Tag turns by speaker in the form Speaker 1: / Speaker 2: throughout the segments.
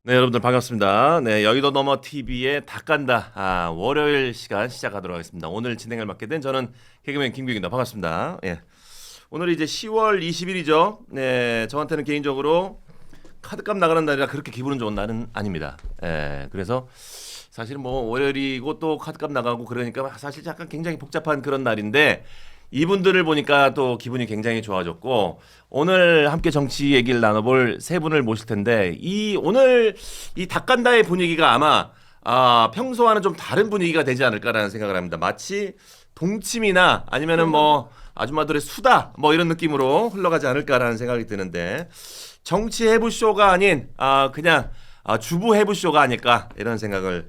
Speaker 1: 네, 여러분들 반갑습니다. 네, 여의도 너머 TV의 닭간다 월요일 시간 시작하도록 하겠습니다. 오늘 진행을 맡게 된 저는 개그맨 김규입니다. 반갑습니다. 예. 오늘 이제 10월 20일이죠. 네, 저한테는 개인적으로 카드값 나가는 날이라 그렇게 기분은 좋은 날은 아닙니다. 예, 그래서 사실 뭐 월요일이고 또 카드값 나가고 그러니까 사실 약간 굉장히 복잡한 그런 날인데 이분들을 보니까 또 기분이 굉장히 좋아졌고 오늘 함께 정치 얘기를 나눠볼 세 분을 모실 텐데 오늘 이 닭간다의 분위기가 아마 평소와는 좀 다른 분위기가 되지 않을까라는 생각을 합니다. 마치 동침이나 아니면은 뭐 아줌마들의 수다 뭐 이런 느낌으로 흘러가지 않을까라는 생각이 드는데 정치 해부쇼가 아닌 그냥 주부 해부쇼가 아닐까 이런 생각을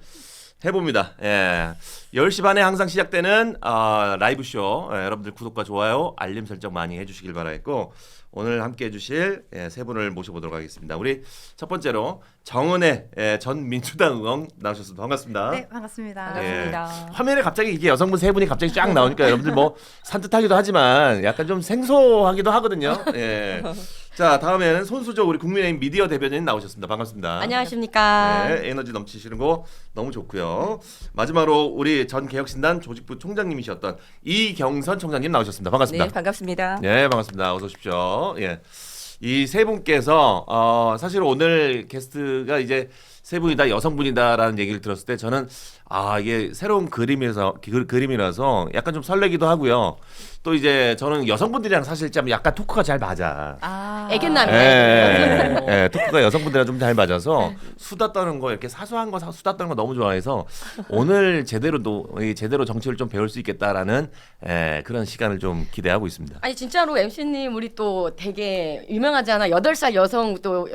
Speaker 1: 해봅니다. 예. 10시 반에 항상 시작되는 라이브쇼 여러분들 구독과 좋아요 알림 설정 많이 해주시길 바라겠고 오늘 함께 해주실 세 분을 모셔보도록 하겠습니다. 우리 첫 번째로 정은혜 전 민주당 의원 나오셨습니다. 반갑습니다.
Speaker 2: 네, 반갑습니다.
Speaker 3: 반갑습니다.
Speaker 1: 화면에 갑자기 이게 여성분 세 분이 갑자기 쫙 나오니까 여러분들 뭐 산뜻하기도 하지만 약간 좀 생소하기도 하거든요. 예. 자, 다음에는 손수저 우리 국민의힘 미디어 대변인 나오셨습니다. 반갑습니다.
Speaker 3: 안녕하십니까.
Speaker 1: 네, 에너지 넘치시는 거 너무 좋고요. 마지막으로 우리 전 개혁신단 조직부 총장님이셨던 이경선 총장님 나오셨습니다. 반갑습니다.
Speaker 3: 네, 반갑습니다.
Speaker 1: 네, 반갑습니다. 어서 오십시오. 예. 이 세 분께서 사실 오늘 게스트가 이제 세 분이 다 여성분이다라는 얘기를 들었을 때 저는 이게 새로운 그림이라서 약간 좀 설레기도 하고요. 또 이제 저는 여성분들이랑 사실 좀 약간 토크가 잘 맞아.
Speaker 3: 애견남이네.
Speaker 1: 토크가 여성분들이랑 좀 잘 맞아서 수다 떠는 거 이렇게 사소한 거 수다 떠는 거 너무 좋아해서 오늘 제대로 정치를 좀 배울 수 있겠다라는 그런 시간을 좀 기대하고 있습니다.
Speaker 3: 아니 진짜로 MC님 우리 또 되게 유명하지 않아 8살 여성 또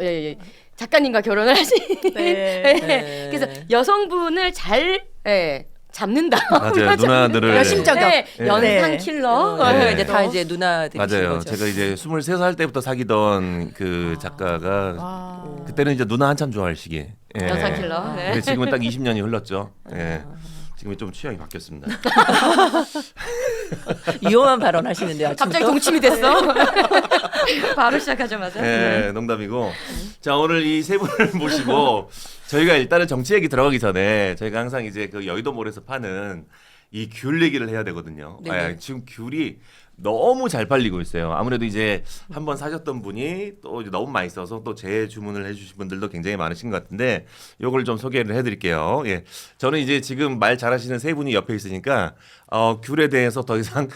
Speaker 3: 작가님과 결혼을 하신
Speaker 2: 네.
Speaker 3: 그래서 여성분을 잘 잡는다.
Speaker 1: 맞아요. 누나들을
Speaker 2: 여심저격.
Speaker 3: 연상
Speaker 1: 네.
Speaker 3: 킬러.
Speaker 1: 네.
Speaker 4: 이제 다 이제 누나들이신
Speaker 1: 맞아요.
Speaker 4: 거죠.
Speaker 1: 제가 이제 23살 때부터 사귀던 그 작가가
Speaker 2: 와.
Speaker 1: 그때는 이제 누나 한참 좋아할 시기. 예.
Speaker 3: 연상 킬러. 네.
Speaker 1: 근데 지금은 딱 20년이 흘렀죠. 예. 지금 좀 취향이 바뀌었습니다.
Speaker 4: 위험한 발언 하시는데요.
Speaker 3: 갑자기 동침이 됐어. 바로 시작하자마자.
Speaker 1: 예, 농담이고. 자, 오늘 이 세 분을 모시고 저희가 일단은 정치 얘기 들어가기 전에 저희가 항상 이제 그 여의도몰에서 파는 이 귤 얘기를 해야 되거든요.
Speaker 4: 네네.
Speaker 1: 지금 귤이 너무 잘 팔리고 있어요. 아무래도 이제 한번 사셨던 분이 또 이제 너무 맛있어서 또 재주문을 해주신 분들도 굉장히 많으신 것 같은데 요걸 좀 소개를 해드릴게요. 예, 저는 이제 지금 말 잘하시는 세 분이 옆에 있으니까 귤에 대해서 더 이상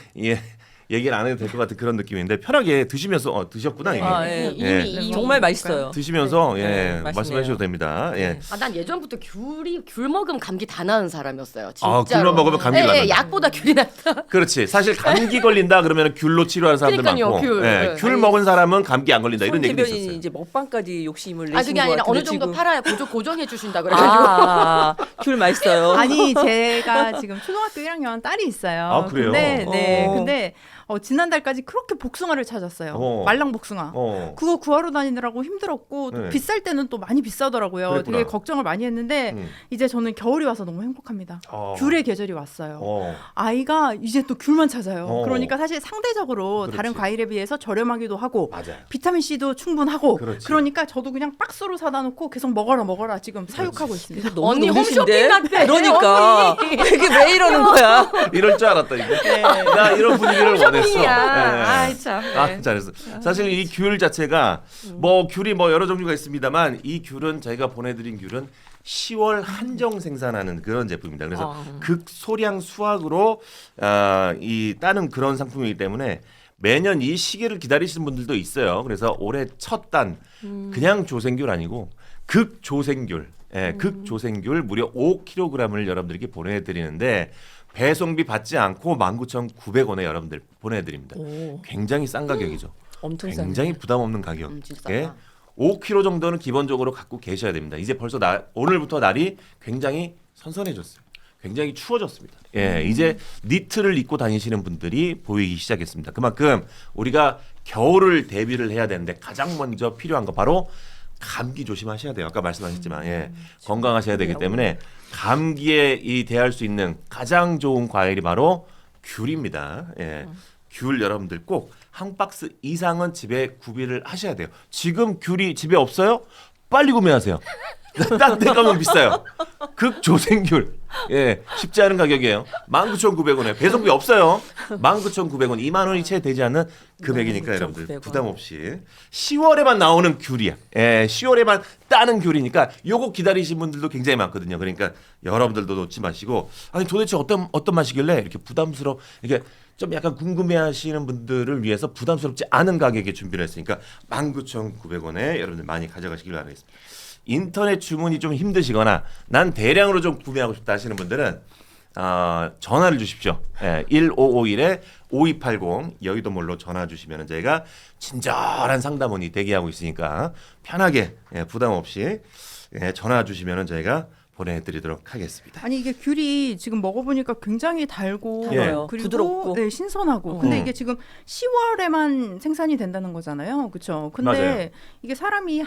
Speaker 1: 얘기를 안 해도 될 것 같은 그런 느낌인데 편하게 드시면서 드셨구나 이게.
Speaker 4: 예.
Speaker 3: 이미
Speaker 4: 정말 맛있어요.
Speaker 1: 드시면서
Speaker 4: 맛있네요.
Speaker 1: 말씀해 주셔도 됩니다. 예.
Speaker 3: 난 예전부터 귤 먹으면 감기 다 나은 사람이었어요. 진짜로.
Speaker 1: 귤만 먹으면 감기 나는.
Speaker 3: 약보다 귤이 낫다.
Speaker 1: 그렇지. 사실 감기 걸린다 그러면 귤로 치료하는 사람들
Speaker 3: 그러니까요,
Speaker 1: 많고,
Speaker 3: 귤. 네.
Speaker 1: 귤 먹은 사람은 감기 안 걸린다 이런 얘기도
Speaker 4: 대변인이
Speaker 1: 있었어요.
Speaker 4: 이제 먹방까지 욕심을 내신
Speaker 3: 그게
Speaker 4: 것
Speaker 3: 아니라
Speaker 4: 같은데
Speaker 3: 어느 정도
Speaker 4: 지금.
Speaker 3: 팔아야 고정해 주신다 그래가지고.
Speaker 4: 귤 맛있어요.
Speaker 2: 아니 제가 지금 초등학교 1학년 딸이 있어요.
Speaker 1: 그래요?
Speaker 2: 근데 지난달까지 그렇게 복숭아를 찾았어요. 말랑 복숭아. 그거 구하러 다니느라고 힘들었고 또
Speaker 1: 네.
Speaker 2: 비쌀 때는 또 많이 비싸더라고요.
Speaker 1: 그랬구나.
Speaker 2: 되게 걱정을 많이 했는데 이제 저는 겨울이 와서 너무 행복합니다. 귤의 계절이 왔어요. 아이가 이제 또 귤만 찾아요. 그러니까 사실 상대적으로
Speaker 1: 그렇지.
Speaker 2: 다른 과일에 비해서 저렴하기도 하고
Speaker 1: 맞아요.
Speaker 2: 비타민 C도 충분하고
Speaker 1: 그렇지.
Speaker 2: 그러니까 저도 그냥 박스로 사다 놓고 계속 먹어라 지금 사육하고 있습니다.
Speaker 4: 너무
Speaker 3: 언니
Speaker 4: 노리신데?
Speaker 3: 홈쇼핑 같아.
Speaker 4: 그러니까 이게 왜 이러는 거야?
Speaker 1: 이럴 줄 알았다 이거. 나 이런 분위기를 원했어.
Speaker 3: 홈쇼핑이야. 아이, 참. 네.
Speaker 1: 잘했어. 사실 이 귤 자체가 뭐 귤이 뭐 여러 종류가 있습니다만 이 귤은 저희가 보내드린 귤은 10월 한정 생산하는 그런 제품입니다. 그래서 극소량 수확으로 이 따는 그런 상품이기 때문에 매년 이 시기를 기다리시는 분들도 있어요. 그래서 올해 첫 단 그냥 조생귤 아니고 극조생귤, 극조생귤 무려 5kg을 여러분들께 보내드리는데 배송비 받지 않고 19,900원에 여러분들 보내드립니다.
Speaker 4: 오,
Speaker 1: 굉장히 싼 가격이죠.
Speaker 4: 엄청 싼.
Speaker 1: 굉장히 부담 없는 가격에
Speaker 3: 진짜 싸다.
Speaker 1: 5kg 정도는 기본적으로 갖고 계셔야 됩니다. 이제 벌써 오늘부터 날이 굉장히 선선해졌어요. 굉장히 추워졌습니다. 이제 니트를 입고 다니시는 분들이 보이기 시작했습니다. 그만큼 우리가 겨울을 대비를 해야 되는데 가장 먼저 필요한 거 바로 감기 조심하셔야 돼요. 아까 말씀하셨지만 건강하셔야 되기 때문에 감기에 대할 수 있는 가장 좋은 과일이 바로 귤입니다. 귤 여러분들 꼭 한 박스 이상은 집에 구비를 하셔야 돼요. 지금 귤이 집에 없어요? 빨리 구매하세요. 딴 데 가면 비싸요. 극조생귤. 예, 쉽지 않은 가격이에요. 19,900원에 배송비 없어요. 19,900원, 2만 원이 채 되지 않는 금액이니까 여러분들
Speaker 4: 19,900원.
Speaker 1: 부담 없이 10월에만 나오는 귤이야. 예, 10월에만 따는 귤이니까 요거 기다리신 분들도 굉장히 많거든요. 그러니까 여러분들도 놓지 마시고 아니 도대체 어떤 맛이길래 이렇게 부담스러워 이게 좀 약간 궁금해하시는 분들을 위해서 부담스럽지 않은 가격에 준비를 했으니까 19,900원에 여러분들 많이 가져가시길 바라겠습니다. 인터넷 주문이 좀 힘드시거나 난 대량으로 좀 구매하고 싶다 하시는 분들은 전화를 주십시오. 예, 1551-5280 여의도몰로 전화 주시면 저희가 친절한 상담원이 대기하고 있으니까 편하게 부담 없이 전화 주시면 저희가 보내드리도록 하겠습니다.
Speaker 2: 아니 이게 귤이 지금 먹어보니까 굉장히 달고
Speaker 4: 달아요.
Speaker 2: 그리고
Speaker 4: 부드럽고.
Speaker 2: 네, 신선하고. 근데 이게 지금 10월에만 생산이 된다는 거잖아요, 그렇죠? 근데
Speaker 1: 맞아요.
Speaker 2: 이게 사람이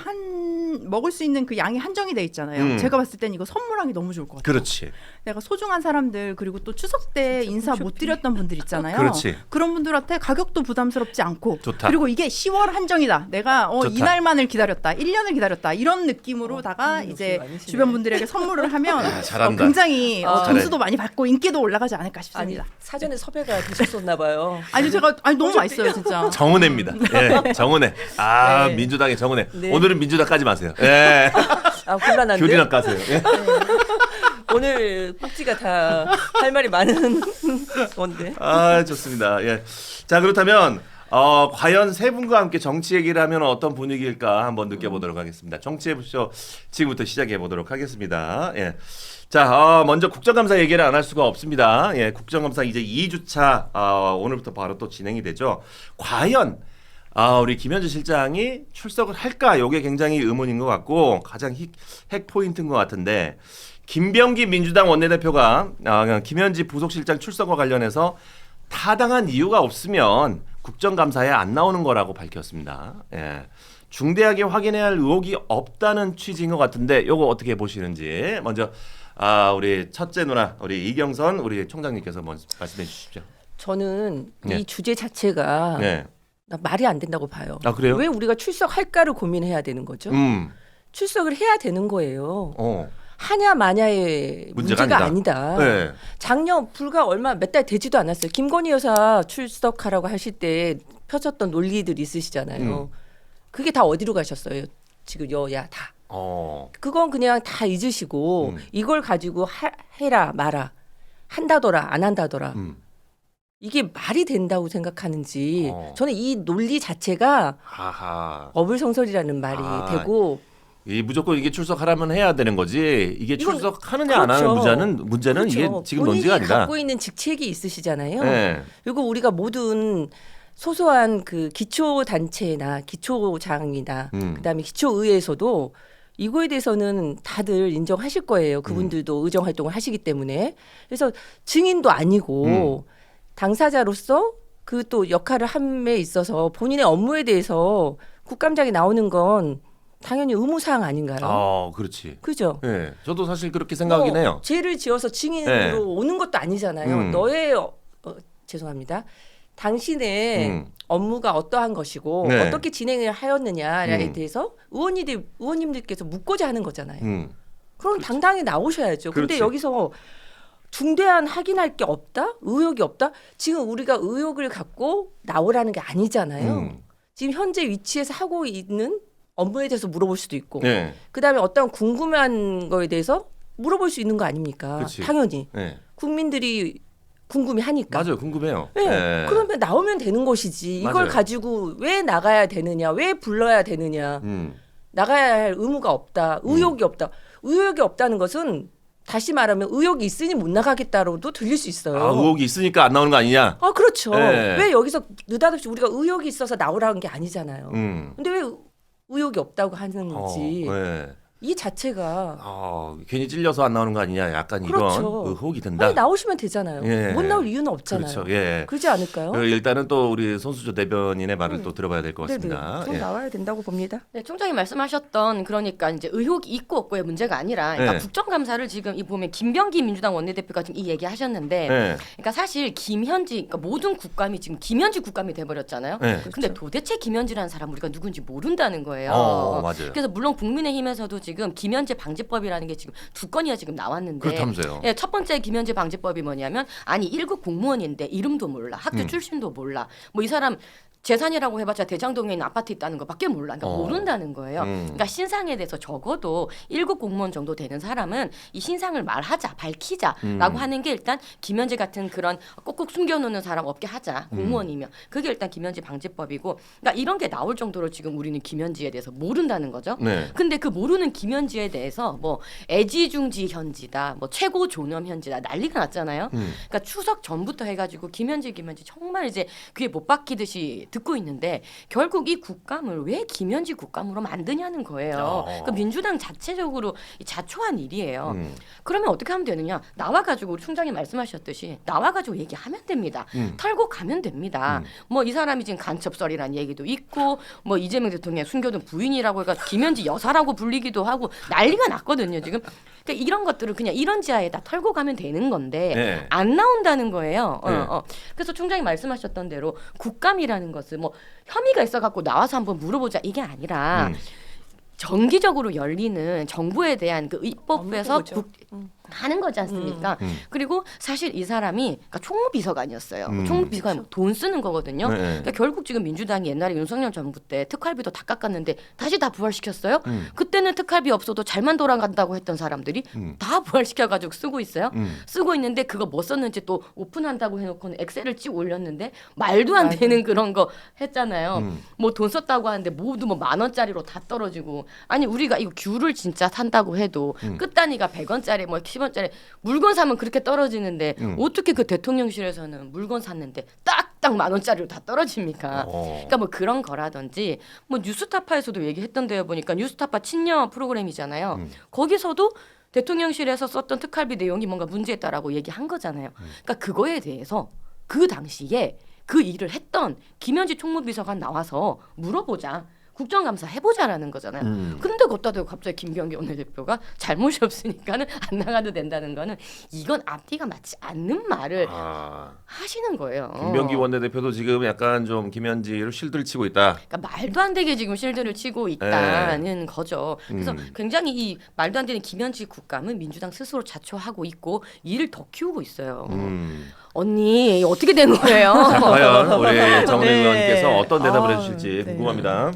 Speaker 2: 먹을 수 있는 그 양이 한정이 돼 있잖아요. 제가 봤을 땐 이거 선물하기 너무 좋을 것 같아요.
Speaker 1: 그렇지.
Speaker 2: 내가 소중한 사람들 그리고 또 추석 때 인사 못 드렸던 분들 있잖아요.
Speaker 1: 그렇지.
Speaker 2: 그런 분들한테 가격도 부담스럽지 않고
Speaker 1: 좋다.
Speaker 2: 그리고 이게 10월 한정이다. 내가
Speaker 1: 좋다.
Speaker 2: 이날만을 기다렸다. 1년을 기다렸다. 이런 느낌으로다가 이제
Speaker 4: 많으시네.
Speaker 2: 주변 분들에게 선물을 하면
Speaker 1: 잘한다.
Speaker 2: 굉장히
Speaker 1: 잘해.
Speaker 2: 점수도 많이 받고 인기도 올라가지 않을까
Speaker 4: 아니
Speaker 2: 싶습니다.
Speaker 4: 사전에 섭외가 되셨었나 봐요.
Speaker 2: 아니 제가 너무 맛있어요 진짜.
Speaker 1: 정은혜입니다. 예, 정은혜.
Speaker 4: 네.
Speaker 1: 민주당의 정은혜.
Speaker 4: 네.
Speaker 1: 오늘은 민주당 까지 마세요. 예.
Speaker 4: 곤란한데.
Speaker 1: 귤이나 까세요. 예.
Speaker 4: 오늘 꼭지가 다 할 말이 많은 건데.
Speaker 1: 좋습니다. 예. 자, 그렇다면 과연 세 분과 함께 정치 얘기를 하면 어떤 분위기일까 한번 느껴보도록 하겠습니다. 정치해보시죠. 지금부터 시작해보도록 하겠습니다. 예. 자, 먼저 국정감사 얘기를 안 할 수가 없습니다. 예, 국정감사 이제 2주차 오늘부터 바로 또 진행이 되죠. 과연 우리 김현지 실장이 출석을 할까? 이게 굉장히 의문인 것 같고 가장 핵 포인트인 것 같은데 김병기 민주당 원내대표가 김현지 부속실장 출석과 관련해서 타당한 이유가 없으면 국정감사에 안 나오는 거라고 밝혔습니다. 예. 중대하게 확인해야 할 의혹이 없다는 취지인 것 같은데 이거 어떻게 보시는지 먼저 우리 첫째 누나 우리 이경선 우리 총장님께서 먼저 말씀해 주십시오.
Speaker 4: 저는
Speaker 1: 네.
Speaker 4: 이 주제 자체가
Speaker 1: 네.
Speaker 4: 나 말이 안 된다고 봐요.
Speaker 1: 그래요?
Speaker 4: 왜 우리가 출석할까를 고민해야 되는 거죠? 출석을 해야 되는 거예요. 하냐 마냐의 문제가 아니다.
Speaker 1: 네.
Speaker 4: 작년 불과 얼마 몇 달 되지도 않았어요. 김건희 여사 출석하라고 하실 때 펴졌던 논리들 있으시잖아요. 그게 다 어디로 가셨어요? 지금 여야 다. 그건 그냥 다 잊으시고 이걸 가지고 해라 마라 한다더라 안 한다더라. 이게 말이 된다고 생각하는지 저는 이 논리 자체가 어불성설이라는 말이 되고
Speaker 1: 이 무조건 이게 출석하라면 해야 되는 거지. 이게 출석하느냐 안
Speaker 4: 그렇죠.
Speaker 1: 하는 문제는 이게 지금 논지가 아니라.
Speaker 4: 본인이 갖고 있는 직책이 있으시잖아요.
Speaker 1: 네.
Speaker 4: 그리고 우리가 모든 소소한 그 기초 단체나 기초장이나 그다음에 기초의회에서도 이거에 대해서는 다들 인정하실 거예요. 그분들도 의정 활동을 하시기 때문에. 그래서 증인도 아니고 당사자로서 그 또 역할을 함에 있어서 본인의 업무에 대해서 국감장에 나오는 건 당연히 의무사항 아닌가요?
Speaker 1: 그렇지.
Speaker 4: 그죠?
Speaker 1: 네, 저도 사실 그렇게 생각하긴 해요.
Speaker 4: 죄를 지어서 증인으로 오는 것도 아니잖아요. 너의 죄송합니다. 당신의 업무가 어떠한 것이고
Speaker 1: 네.
Speaker 4: 어떻게 진행을 하였느냐에 대해서 의원님들께서 묻고자 하는 거잖아요. 그럼 당당히 나오셔야죠. 근데
Speaker 1: 그렇지.
Speaker 4: 여기서 중대한 확인할 게 없다? 의혹이 없다? 지금 우리가 의혹을 갖고 나오라는 게 아니잖아요. 지금 현재 위치에서 하고 있는 업무에 대해서 물어볼 수도 있고
Speaker 1: 네.
Speaker 4: 그다음에 어떤 궁금한 거에 대해서 물어볼 수 있는 거 아닙니까?
Speaker 1: 그치.
Speaker 4: 당연히
Speaker 1: 네.
Speaker 4: 국민들이 궁금해하니까.
Speaker 1: 맞아요, 궁금해요.
Speaker 4: 네.
Speaker 1: 네.
Speaker 4: 그러면 나오면 되는 것이지. 이걸
Speaker 1: 맞아요.
Speaker 4: 가지고 왜 나가야 되느냐, 왜 불러야 되느냐, 나가야 할 의무가 없다, 의혹이 없다. 의혹이 없다는 것은 다시 말하면 의혹이 있으니 못 나가겠다로도 들릴 수 있어요.
Speaker 1: 의혹이 있으니까 안 나오는 거 아니냐?
Speaker 4: 그렇죠.
Speaker 1: 네.
Speaker 4: 왜 여기서 느닷없이 우리가 의혹이 있어서 나오라는 게 아니잖아요. 근데 왜 의혹이 없다고 하는지
Speaker 1: 네.
Speaker 4: 이 자체가
Speaker 1: 괜히 찔려서 안 나오는 거 아니냐? 약간
Speaker 4: 그렇죠.
Speaker 1: 이런 의혹이 든다.
Speaker 4: 아니, 나오시면 되잖아요.
Speaker 1: 예.
Speaker 4: 못 나올 이유는 없잖아요.
Speaker 1: 그렇죠. 예.
Speaker 4: 그러지 않을까요?
Speaker 1: 일단은 또 우리 손수조 대변인의 말을 또 들어봐야 될 것 같습니다.
Speaker 4: 좀
Speaker 1: 예.
Speaker 4: 나와야 된다고 봅니다.
Speaker 3: 네, 총장이 말씀하셨던 그러니까 이제 의혹이 있고 없고의 문제가 아니라 그러니까
Speaker 1: 네.
Speaker 3: 국정감사를 지금 이 보면 김병기 민주당 원내대표가 지금 이 얘기하셨는데
Speaker 1: 네.
Speaker 3: 그러니까 사실 그러니까 모든 국감이 지금 김현지 국감이 돼버렸잖아요.
Speaker 1: 네.
Speaker 3: 근데 도대체 김현지라는 사람 우리가 누군지 모른다는 거예요.
Speaker 1: 맞아요.
Speaker 3: 그래서 물론 국민의힘에서도 지금 김현재 방지법이라는 게 지금 2건이나 지금 나왔는데
Speaker 1: 그렇다면서요.
Speaker 3: 예, 첫 번째 김현재 방지법이 뭐냐면 아니 1급 공무원인데 이름도 몰라. 학교 출신도 몰라. 뭐 이 사람 재산이라고 해봤자 대장동에 있는 아파트 있다는 것밖에 몰라. 그러니까 모른다는 거예요. 그러니까 신상에 대해서 적어도 1급 공무원 정도 되는 사람은 이 신상을 말하자, 밝히자라고 하는 게 일단 김현재 같은 그런 꼭꼭 숨겨놓는 사람 없게 하자. 공무원이면. 그게 일단 김현재 방지법이고 그러니까 이런 게 나올 정도로 지금 우리는 김현지에 대해서 모른다는 거죠.
Speaker 1: 네.
Speaker 3: 근데 그 모르는 김현지에 대해서 뭐 애지중지 현지다, 뭐 최고 존엄 현지다 난리가 났잖아요. 그러니까 추석 전부터 해가지고 김현지 정말 이제 귀에 못 박히듯이 듣고 있는데 결국 이 국감을 왜 김현지 국감으로 만드냐는 거예요. 그러니까 민주당 자체적으로 자초한 일이에요. 그러면 어떻게 하면 되느냐? 나와가지고 우리 총장님 말씀하셨듯이 나와가지고 얘기하면 됩니다. 털고 가면 됩니다. 뭐 이 사람이 지금 간첩설이라는 얘기도 있고 뭐 이재명 대통령의 숨겨둔 부인이라고 해서 김현지 여사라고 불리기도 하고 난리가 났거든요. 지금. 그러니까 이런 것들을 그냥 이런 지하에다 털고 가면 되는 건데
Speaker 1: 네.
Speaker 3: 안 나온다는 거예요.
Speaker 1: 네.
Speaker 3: 그래서 총장이 말씀하셨던 대로 국감이라는 것은 뭐 혐의가 있어갖고 나와서 한번 물어보자 이게 아니라 정기적으로 열리는 정부에 대한 그 입법에서 하는 거지 않습니까? 그리고 사실 이 사람이 그러니까 총무비서관이었어요. 총무비서관 돈 쓰는 거거든요.
Speaker 1: 네.
Speaker 3: 그러니까 결국 지금 민주당이 옛날에 윤석열 정부 때 특활비도 다 깎았는데 다시 다 부활시켰어요. 그때는 특활비 없어도 잘만 돌아간다고 했던 사람들이 다 부활시켜가지고 쓰고 있어요. 쓰고 있는데 그거 뭐 썼는지 또 오픈한다고 해놓고는 엑셀을 찍어 올렸는데 말도 안 되는 그런 거 했잖아요. 뭐 돈 썼다고 하는데 모두 뭐 10,000원짜리로 다 떨어지고 아니 우리가 이거 귤을 진짜 산다고 해도 끝단위가 100원짜리 뭐 10원짜리 물건 사면 그렇게 떨어지는데 어떻게 그 대통령실에서는 물건 샀는데 딱딱 10,000원짜리로 다 떨어집니까? 그러니까 뭐 그런 거라든지 뭐 뉴스타파에서도 얘기했던 데에 보니까 뉴스타파 친여 프로그램이잖아요. 거기서도 대통령실에서 썼던 특활비 내용이 뭔가 문제했다라고 얘기한 거잖아요. 그러니까 그거에 대해서 그 당시에 그 일을 했던 김현지 총무비서관 나와서 물어보자. 국정감사 해보자라는 거잖아요. 근데 걷다 대고 갑자기 김병기 원내대표가 잘못이 없으니까는 안 나가도 된다는 거는 이건 앞뒤가 맞지 않는 말을 하시는 거예요.
Speaker 1: 김병기 원내대표도 지금 약간 좀 김현지를 실드를 치고 있다.
Speaker 3: 그러니까 말도 안 되게 지금 실드를 치고 있다는 거죠. 그래서 굉장히 이 말도 안 되는 김현지 국감은 민주당 스스로 자초하고 있고 일을 더 키우고 있어요. 언니 어떻게 된 거예요?
Speaker 1: 자, 과연 우리 정은혜
Speaker 2: 네.
Speaker 1: 의원께서 어떤 대답을 해주실지
Speaker 2: 네.
Speaker 1: 궁금합니다.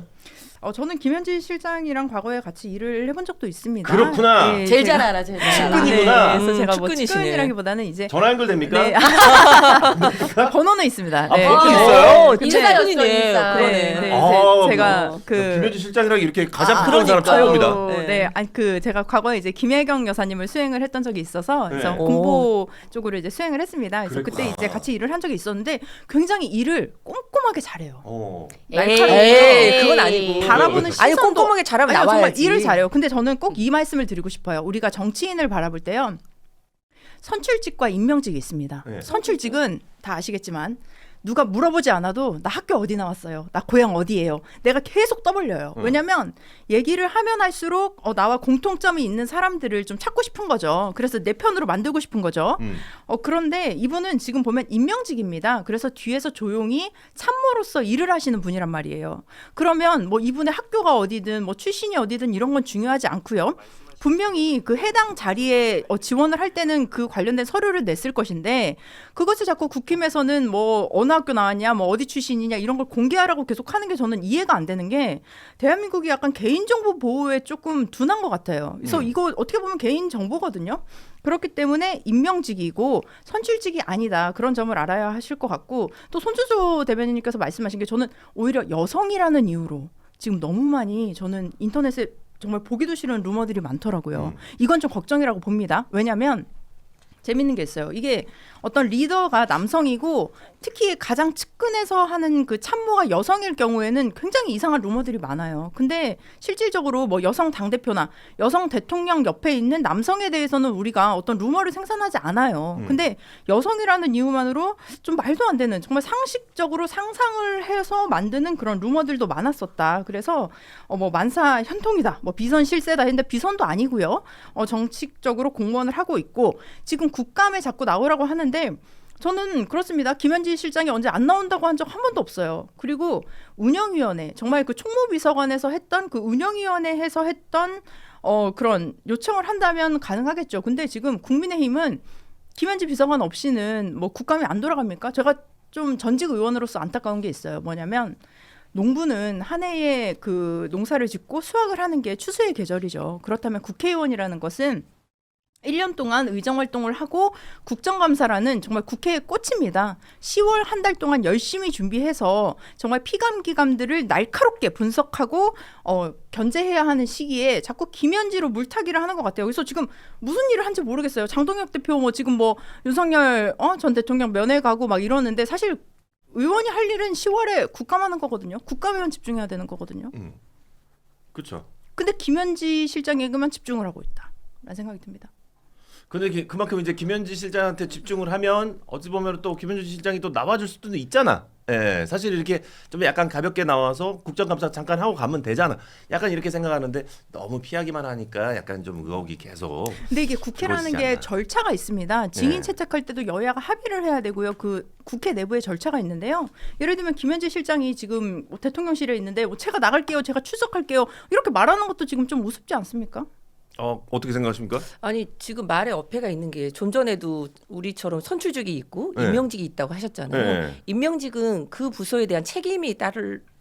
Speaker 2: 저는 김현지 실장이랑 과거에 같이 일을 해본 적도 있습니다.
Speaker 1: 그렇구나.
Speaker 2: 네,
Speaker 3: 제일
Speaker 2: 제가-
Speaker 3: 잘 알아, 제일 잘 알아.
Speaker 1: 측근이구나.
Speaker 2: 그래서 제가 뭐
Speaker 4: 측근이시네.
Speaker 2: 측근이라기보다는 이제
Speaker 1: 전화 연결됩니까?
Speaker 2: 네. 번호는 있습니다. 네.
Speaker 1: 번호는
Speaker 2: 네.
Speaker 1: 있어요?
Speaker 3: 인사였어,
Speaker 4: 측근이네.
Speaker 3: 인사.
Speaker 4: 그러네.
Speaker 2: 네,
Speaker 1: 아,
Speaker 2: 제가
Speaker 1: 뭐,
Speaker 2: 그
Speaker 1: 김현지 실장이랑 이렇게 가장
Speaker 4: 아,
Speaker 1: 가까운 사람 처음
Speaker 4: 그러니까요.
Speaker 1: 봅니다.
Speaker 2: 네, 아니 그 제가 과거에 이제 김혜경 여사님을 수행을 했던 적이 있어서 그래서
Speaker 1: 네.
Speaker 2: 공보 쪽으로 이제 수행을 했습니다. 그래서
Speaker 1: 그랬구나.
Speaker 2: 그때 이제 같이 일을 한 적이 있었는데 굉장히 일을 꼼꼼하게 잘해요.
Speaker 4: 에이, 그건 아니고.
Speaker 2: 바라보는
Speaker 4: 아니
Speaker 2: 시선도
Speaker 4: 꼼꼼하게 잘하면
Speaker 2: 아니요, 정말
Speaker 4: 나와야지.
Speaker 2: 일을 잘해요. 근데 저는 꼭 이 말씀을 드리고 싶어요. 우리가 정치인을 바라볼 때요. 선출직과 임명직이 있습니다.
Speaker 1: 네.
Speaker 2: 선출직은 다 아시겠지만 누가 물어보지 않아도 나 학교 어디 나왔어요? 나 고향 어디예요? 내가 계속 떠벌려요. 왜냐면 얘기를 하면 할수록 나와 공통점이 있는 사람들을 좀 찾고 싶은 거죠. 그래서 내 편으로 만들고 싶은 거죠. 그런데 이분은 지금 보면 임명직입니다. 그래서 뒤에서 조용히 참모로서 일을 하시는 분이란 말이에요. 그러면 뭐 이분의 학교가 어디든 뭐 출신이 어디든 이런 건 중요하지 않고요. 분명히 그 해당 자리에 지원을 할 때는 그 관련된 서류를 냈을 것인데 그것을 자꾸 국힘에서는 뭐 어느 학교 나왔냐 뭐 어디 출신이냐 이런 걸 공개하라고 계속 하는 게 저는 이해가 안 되는 게 대한민국이 약간 개인정보 보호에 조금 둔한 것 같아요. 그래서 이거 어떻게 보면 개인정보거든요. 그렇기 때문에 임명직이고 선출직이 아니다. 그런 점을 알아야 하실 것 같고 또 손준수 대변인님께서 말씀하신 게 저는 오히려 여성이라는 이유로 지금 너무 많이 저는 인터넷에 정말 보기도 싫은 루머들이 많더라고요. 이건 좀 걱정이라고 봅니다. 왜냐하면 재밌는 게 있어요. 이게 어떤 리더가 남성이고 특히 가장 측근에서 하는 그 참모가 여성일 경우에는 굉장히 이상한 루머들이 많아요. 근데 실질적으로 뭐 여성 당대표나 여성 대통령 옆에 있는 남성에 대해서는 우리가 어떤 루머를 생산하지 않아요. 근데 여성이라는 이유만으로 좀 말도 안 되는 정말 상식적으로 상상을 해서 만드는 그런 루머들도 많았었다. 그래서 뭐 만사 현통이다. 뭐 비선 실세다 했는데 비선도 아니고요. 정치적으로 공무원을 하고 있고 지금 국감에 자꾸 나오라고 하는데 저는 그렇습니다. 김현지 실장이 언제 안 나온다고 한 적 한 번도 없어요. 그리고 운영위원회 정말 그 총무비서관에서 했던 그 운영위원회에서 했던 그런 요청을 한다면 가능하겠죠. 근데 지금 국민의힘은 김현지 비서관 없이는 뭐 국감이 안 돌아갑니까? 제가 좀 전직 의원으로서 안타까운 게 있어요. 뭐냐면 농부는 한 해에 그 농사를 짓고 수확을 하는 게 추수의 계절이죠. 그렇다면 국회의원이라는 것은 1년 동안 의정활동을 하고 국정감사라는 정말 국회의 꽃입니다. 10월 한 달 동안 열심히 준비해서 정말 피감기감들을 날카롭게 분석하고 견제해야 하는 시기에 자꾸 김현지로 물타기를 하는 것 같아요. 그래서 지금 무슨 일을 한지 모르겠어요. 장동혁 대표 뭐 지금 뭐 윤석열 전 대통령 면회 가고 막 이러는데 사실 의원이 할 일은 10월에 국감하는 거거든요. 국감에만 집중해야 되는 거거든요.
Speaker 1: 그렇죠.
Speaker 2: 근데 김현지 실장에게만 집중을 하고 있다라는 생각이 듭니다.
Speaker 1: 근데 그만큼 이제 김현지 실장한테 집중을 하면 어찌 보면 또 김현지 실장이 또 나와줄 수도 있잖아. 예, 사실 이렇게 좀 약간 가볍게 나와서 국정감사 잠깐 하고 가면 되잖아. 약간 이렇게 생각하는데 너무 피하기만 하니까 약간 좀 의혹이 계속.
Speaker 2: 근데 이게 국회라는
Speaker 1: 이루어지지
Speaker 2: 게
Speaker 1: 않나.
Speaker 2: 절차가 있습니다. 증인
Speaker 1: 네.
Speaker 2: 채택할 때도 여야가 합의를 해야 되고요. 그 국회 내부에 절차가 있는데요. 예를 들면 김현지 실장이 지금 뭐 대통령실에 있는데 뭐 제가 나갈게요, 제가 출석할게요 이렇게 말하는 것도 지금 좀 우습지 않습니까?
Speaker 1: 어떻게 생각하십니까?
Speaker 4: 아니 지금 말에 어폐가 있는 게 좀 전에도 우리처럼 선출직이 있고
Speaker 1: 네.
Speaker 4: 임명직이 있다고 하셨잖아요.
Speaker 1: 네.
Speaker 4: 임명직은 그 부서에 대한 책임이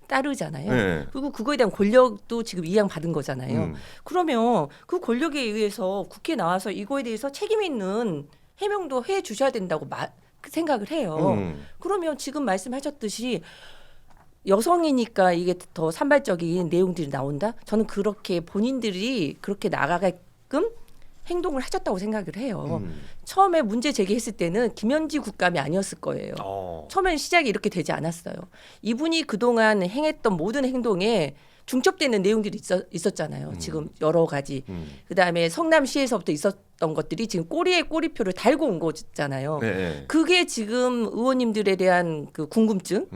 Speaker 4: 따르잖아요.
Speaker 1: 네.
Speaker 4: 그리고 그거에 대한 권력도 지금 이양 받은 거잖아요.
Speaker 1: 음.
Speaker 4: 그러면 그 권력에 의해서 국회에 나와서 이거에 대해서 책임 있는 해명도 해 주셔야 된다고 생각을 해요. 그러면 지금 말씀하셨듯이 여성이니까 이게 더 산발적인 내용들이 나온다. 저는 그렇게 본인들이 그렇게 나가게끔 행동을 하셨다고 생각을 해요. 처음에 문제 제기했을 때는 김현지 국감이 아니었을 거예요. 처음엔 시작이 이렇게 되지 않았어요. 이분이 그동안 행했던 모든 행동에 중첩되는 내용들이 있었잖아요. 지금 여러 가지. 그다음에 성남시에서부터 있었던 것들이 지금 꼬리에 꼬리표를 달고 온 거잖아요.
Speaker 1: 네.
Speaker 4: 그게 지금 의원님들에 대한 그 궁금증,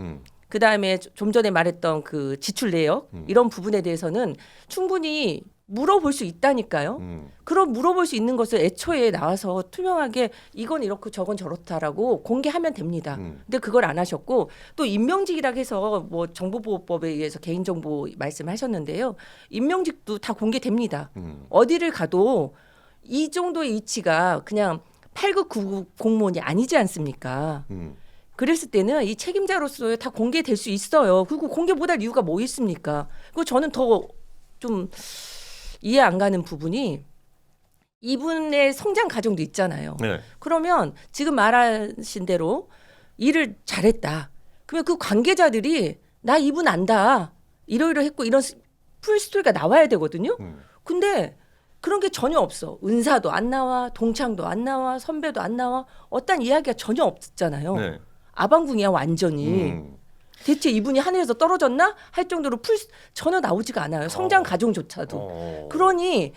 Speaker 4: 그다음에 좀 전에 말했던 그 지출 내역 이런 부분에 대해서는 충분히 물어볼 수 있다니까요. 그럼 물어볼 수 있는 것을 애초에 나와서 투명하게 이건 이렇고 저건 저렇다라고 공개하면 됩니다. 근데 그걸 안 하셨고 또 임명직이라 해서 뭐 정보보호법에 의해서 개인정보 말씀하셨는데요. 임명직도 다 공개됩니다. 어디를 가도 이 정도의 이치가 그냥 8급 9급 공무원이 아니지 않습니까? 그랬을 때는 이 책임자로서 다 공개될 수 있어요. 그리고 공개 못할 이유가 뭐 있습니까? 그리고 저는 더 좀 이해 안 가는 부분이 이분의 성장 과정도 있잖아요.
Speaker 1: 네.
Speaker 4: 그러면 지금 말하신 대로 일을 잘했다. 그러면 그 관계자들이 나 이분 안다. 이러이러했고 이런 풀스토리가 나와야 되거든요. 근데 그런 게 전혀 없어. 은사도 안 나와, 동창도 안 나와, 선배도 안 나와. 어떤 이야기가 전혀 없잖아요.
Speaker 1: 네.
Speaker 4: 아방궁이야 완전히. 대체 이분이 하늘에서 떨어졌나 할 정도로 전혀 나오지가 않아요. 성장 과정조차도. 그러니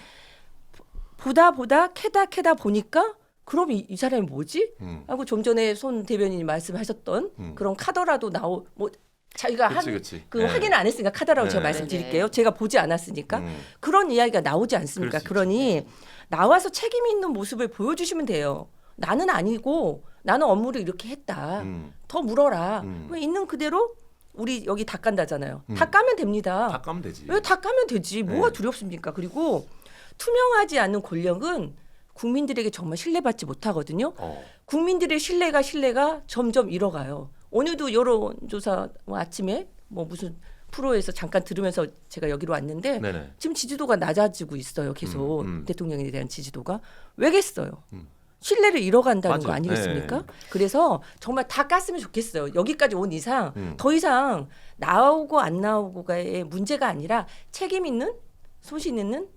Speaker 4: 보다 캐다 보니까 그럼 이 사람이 뭐지? 하고 좀 전에 손 대변인이 말씀하셨던 그런 카더라도 뭐 자기가
Speaker 1: 그치.
Speaker 4: 그
Speaker 1: 네.
Speaker 4: 확인을 안 했으니까 카더라고
Speaker 1: 네.
Speaker 4: 제가 말씀드릴게요. 제가 보지 않았으니까 그런 이야기가 나오지 않습니까?
Speaker 1: 그럴 수
Speaker 4: 그러니 나와서 책임 있는 모습을 보여주시면 돼요. 나는 아니고 나는 업무를 이렇게 했다. 더 물어라. 왜 있는 그대로 우리 여기 다 깐다잖아요. 다 까면 됩니다.
Speaker 1: 다 까면 되지.
Speaker 4: 왜 다 까면 되지. 뭐가
Speaker 1: 네.
Speaker 4: 두렵습니까? 그리고 투명하지 않은 권력은 국민들에게 정말 신뢰받지 못하거든요. 국민들의 신뢰가 점점 잃어가요. 오늘도 여론조사 아침에 뭐 무슨 프로에서 잠깐 들으면서 제가 여기로 왔는데
Speaker 1: 네네.
Speaker 4: 지금 지지도가 낮아지고 있어요. 계속 대통령에 대한 지지도가 왜겠어요? 신뢰를 잃어간다는
Speaker 1: 맞아요.
Speaker 4: 거 아니겠습니까?
Speaker 1: 네.
Speaker 4: 그래서 정말 다 깠으면 좋겠어요. 여기까지 온 이상 더 이상 나오고 안 나오고가의 문제가 아니라 책임 있는 소신 있는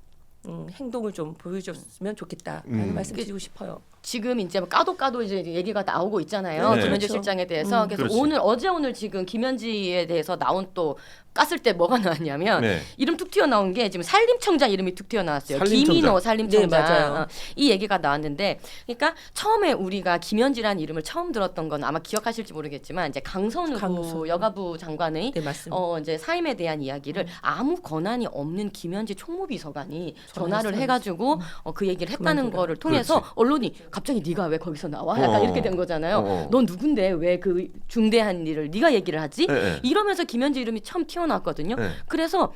Speaker 4: 행동을 좀 보여줬으면 좋겠다라는 말씀 드리고 싶어요.
Speaker 3: 지금 이제 까도 이제 얘기가 나오고 있잖아요.
Speaker 1: 네.
Speaker 3: 김현지
Speaker 4: 그렇죠.
Speaker 3: 실장에 대해서. 그래서
Speaker 1: 그렇지.
Speaker 3: 어제 오늘 지금 김현지에 대해서 나온 또 깠을 때 뭐가 나왔냐면
Speaker 1: 네.
Speaker 3: 이름 툭 튀어나온 게 지금 산림청장 이름이 툭 튀어나왔어요.
Speaker 1: 산림청장.
Speaker 3: 김인호 산림청장.
Speaker 4: 네, 맞아요.
Speaker 3: 이 얘기가 나왔는데 그러니까 처음에 우리가 김현지라는 이름을 처음 들었던 건 아마 기억하실지 모르겠지만 이제 강선우 여가부 장관의
Speaker 4: 네, 맞습니다.
Speaker 3: 이제 사임에 대한 이야기를 아무 권한이 없는 김현지 총무비서관이 전화를
Speaker 4: 전화했어요.
Speaker 3: 해가지고 그 얘기를 했다는
Speaker 4: 그만두라.
Speaker 3: 거를 통해서
Speaker 1: 그렇지.
Speaker 3: 언론이 갑자기 네가 왜 거기서 나와? 약간 이렇게 된 거잖아요. 넌 누군데 왜 그 중대한 일을 네가 얘기를 하지?
Speaker 1: 네.
Speaker 3: 이러면서 김현지 이름이 처음 튀어나왔거든요.
Speaker 1: 네.
Speaker 3: 그래서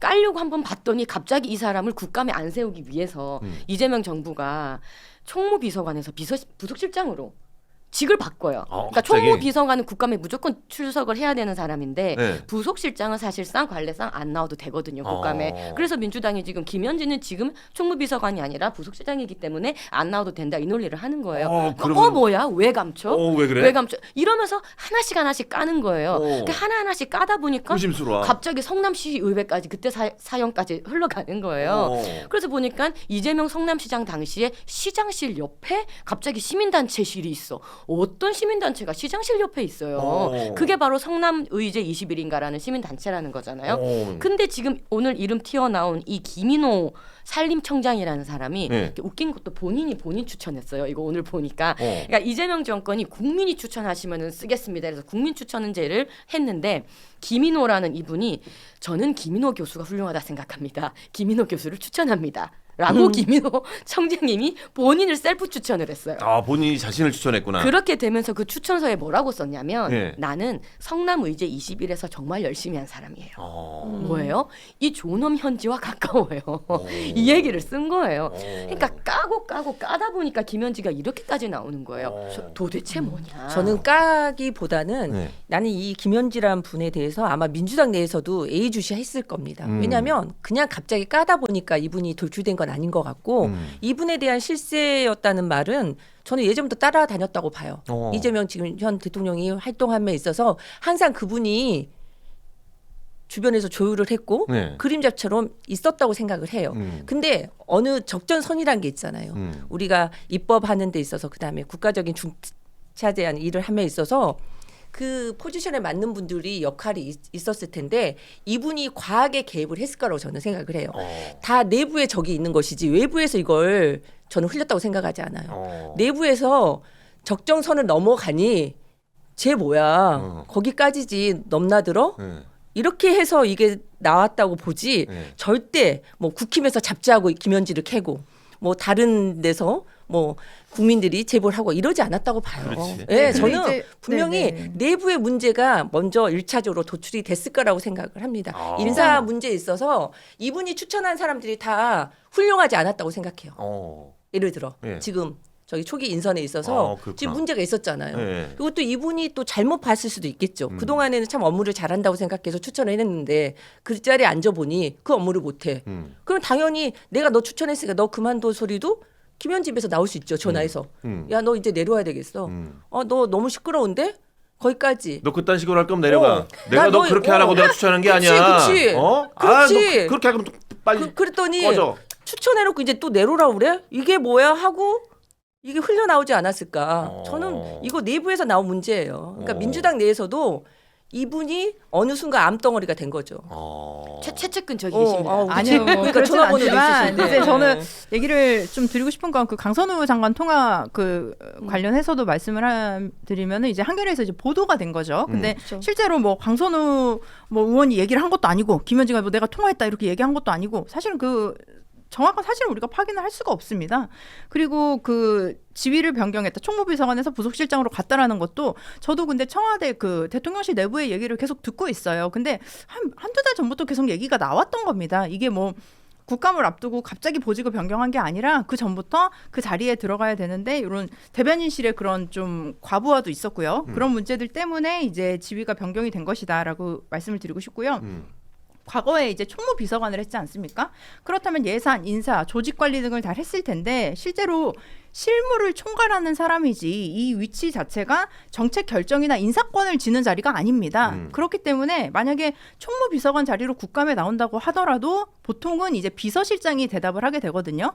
Speaker 3: 깔려고 한번 봤더니 갑자기 이 사람을 국감에 안 세우기 위해서 이재명 정부가 총무비서관에서 부속실장으로 직을 바꿔요. 그러니까
Speaker 1: 갑자기?
Speaker 3: 총무비서관은 국감에 무조건 출석을 해야 되는 사람인데
Speaker 1: 네.
Speaker 3: 부속실장은 사실상 관례상 안 나와도 되거든요. 국감에. 그래서 민주당이 지금 김현진은 지금 총무비서관이 아니라 부속실장이기 때문에 안 나와도 된다 이 논리를 하는 거예요.
Speaker 1: 그러면-
Speaker 3: 뭐야? 왜 감춰?
Speaker 1: 왜 그래?
Speaker 3: 왜 감춰? 이러면서 하나씩 까는 거예요. 그러니까 하나씩 까다 보니까
Speaker 1: 의심스러워.
Speaker 3: 갑자기 성남시 의회까지 그때 사연까지 흘러가는 거예요. 그래서 보니까 이재명 성남시장 당시에 시장실 옆에 갑자기 시민단체실이 있어. 어떤 시민단체가 시장실 옆에 있어요. 그게 바로 성남의제 20일인가라는 시민단체라는 거잖아요. 근데 지금 오늘 이름 튀어나온 이 김인호 산림청장이라는 사람이
Speaker 1: 네.
Speaker 3: 웃긴 것도 본인 추천했어요. 이거 오늘 보니까. 그러니까 이재명 정권이 국민이 추천하시면 쓰겠습니다. 그래서 국민 추천제를 했는데 김인호라는 이분이 저는 김인호 교수가 훌륭하다 생각합니다. 김인호 교수를 추천합니다. 라고 김인호 청장님이 본인을 셀프 추천을 했어요.
Speaker 1: 본인이 자신을 추천했구나.
Speaker 3: 그렇게 되면서 그 추천서에 뭐라고 썼냐면
Speaker 1: 네.
Speaker 3: 나는 성남의제 21에서 정말 열심히 한 사람이에요. 뭐예요? 이 존엄 현지와 가까워요. 이 얘기를 쓴 거예요. 그러니까 까고 까다 보니까 김현지가 이렇게까지 나오는 거예요. 도대체 뭐냐?
Speaker 4: 저는 까기보다는
Speaker 1: 네.
Speaker 4: 나는 이 김현지란 분에 대해서 아마 민주당 내에서도 예의주시했을 겁니다. 왜냐하면 그냥 갑자기 까다 보니까 이분이 돌출된 건 아닌 것 같고 이분에 대한 실세였다는 말은 저는 예전부터 따라다녔다고 봐요. 이재명 지금 현 대통령이 활동함에 있어서 항상 그분이 주변에서 조율을 했고
Speaker 1: 네.
Speaker 4: 그림자처럼 있었다고 생각을 해요. 근데 어느 적전선이란 게 있잖아요. 우리가 입법하는 데 있어서 그다음에 국가적인 중차대한 일을 함에 있어서 그 포지션에 맞는 분들이 역할이 있었을 텐데 이분이 과하게 개입을 했을 거라고 저는 생각을 해요. 다 내부에 적이 있는 것이지 외부에서 이걸 저는 흘렸다고 생각하지 않아요. 내부에서 적정선을 넘어가니 쟤 뭐야 거기까지지 넘나들어? 이렇게 해서 이게 나왔다고 보지 절대 뭐 국힘에서 잡지하고 김현지를 캐고 뭐 다른 데서 뭐 국민들이 제보를 하고 이러지 않았다고 봐요.
Speaker 1: 그렇지.
Speaker 4: 네,
Speaker 2: 근데
Speaker 4: 저는
Speaker 2: 이제-
Speaker 4: 분명히
Speaker 2: 네네.
Speaker 4: 내부의 문제가 먼저 1차적으로 도출이 됐을 거라고 생각을 합니다. 인사 문제에 있어서 이분이 추천한 사람들이 다 훌륭하지 않았다고 생각해요. 예를 들어
Speaker 1: 예.
Speaker 4: 지금 저기 초기 인선에 있어서
Speaker 1: 그렇구나.
Speaker 4: 지금 문제가 있었잖아요.
Speaker 1: 네.
Speaker 4: 그리고 또 이분이 또 잘못 봤을 수도 있겠죠. 그동안에는 참 업무를 잘한다고 생각해서 추천을 했는데 그 자리에 앉아보니 그 업무를 못해. 그럼 당연히 내가 너 추천했으니까 너 그만둬 소리도 김현지 입에서 나올 수 있죠. 전화해서. 야 너 이제 내려와야 되겠어. 너 너무 시끄러운데? 거기까지.
Speaker 1: 너 그딴 식으로 할 거면 내려가. 내가
Speaker 4: 나
Speaker 1: 너
Speaker 4: 너-
Speaker 1: 그렇게 하라고 내가 추천한 게
Speaker 4: 그치,
Speaker 1: 아니야.
Speaker 4: 그치. 그렇지.
Speaker 1: 너 그렇게 하면 또 빨리
Speaker 4: 그랬더니
Speaker 1: 꺼져.
Speaker 4: 추천해놓고 이제 또 내려오라 그래? 이게 뭐야 하고 이게 흘러나오지 않았을까? 저는 이거 내부에서 나온 문제예요. 그러니까 민주당 내에서도 이분이 어느 순간 암덩어리가 된 거죠.
Speaker 3: 최측근 저기 계십니다.
Speaker 2: 아니요,
Speaker 4: 그러니까
Speaker 2: 그렇진
Speaker 4: 전화번호도
Speaker 2: 않지만
Speaker 4: 있으신데.
Speaker 2: 이제 저는 얘기를 좀 드리고 싶은 건 그 강선우 장관 통화 그 관련해서도 말씀을 드리면은 이제 한겨레에서 이제 보도가 된 거죠. 근데
Speaker 4: 그렇죠.
Speaker 2: 실제로 뭐 강선우 뭐 의원이 얘기를 한 것도 아니고 김현지가 뭐 내가 통화했다 이렇게 얘기한 것도 아니고 사실은 그 정확한 사실을 우리가 확인을 할 수가 없습니다. 그리고 그 지위를 변경했다. 총무비서관에서 부속실장으로 갔다라는 것도 저도 근데 청와대 그 대통령실 내부의 얘기를 계속 듣고 있어요. 근데 한두 달 전부터 계속 얘기가 나왔던 겁니다. 이게 뭐 국감을 앞두고 갑자기 보직을 변경한 게 아니라 그 전부터 그 자리에 들어가야 되는데 이런 대변인실의 그런 좀 과부하도 있었고요. 그런 문제들 때문에 이제 지위가 변경이 된 것이다라고 말씀을 드리고 싶고요. 과거에 이제 총무비서관을 했지 않습니까? 그렇다면 예산, 인사, 조직관리 등을 다 했을 텐데 실제로 실무를 총괄하는 사람이지 이 위치 자체가 정책 결정이나 인사권을 지는 자리가 아닙니다. 그렇기 때문에 만약에 총무비서관 자리로 국감에 나온다고 하더라도 보통은 이제 비서실장이 대답을 하게 되거든요.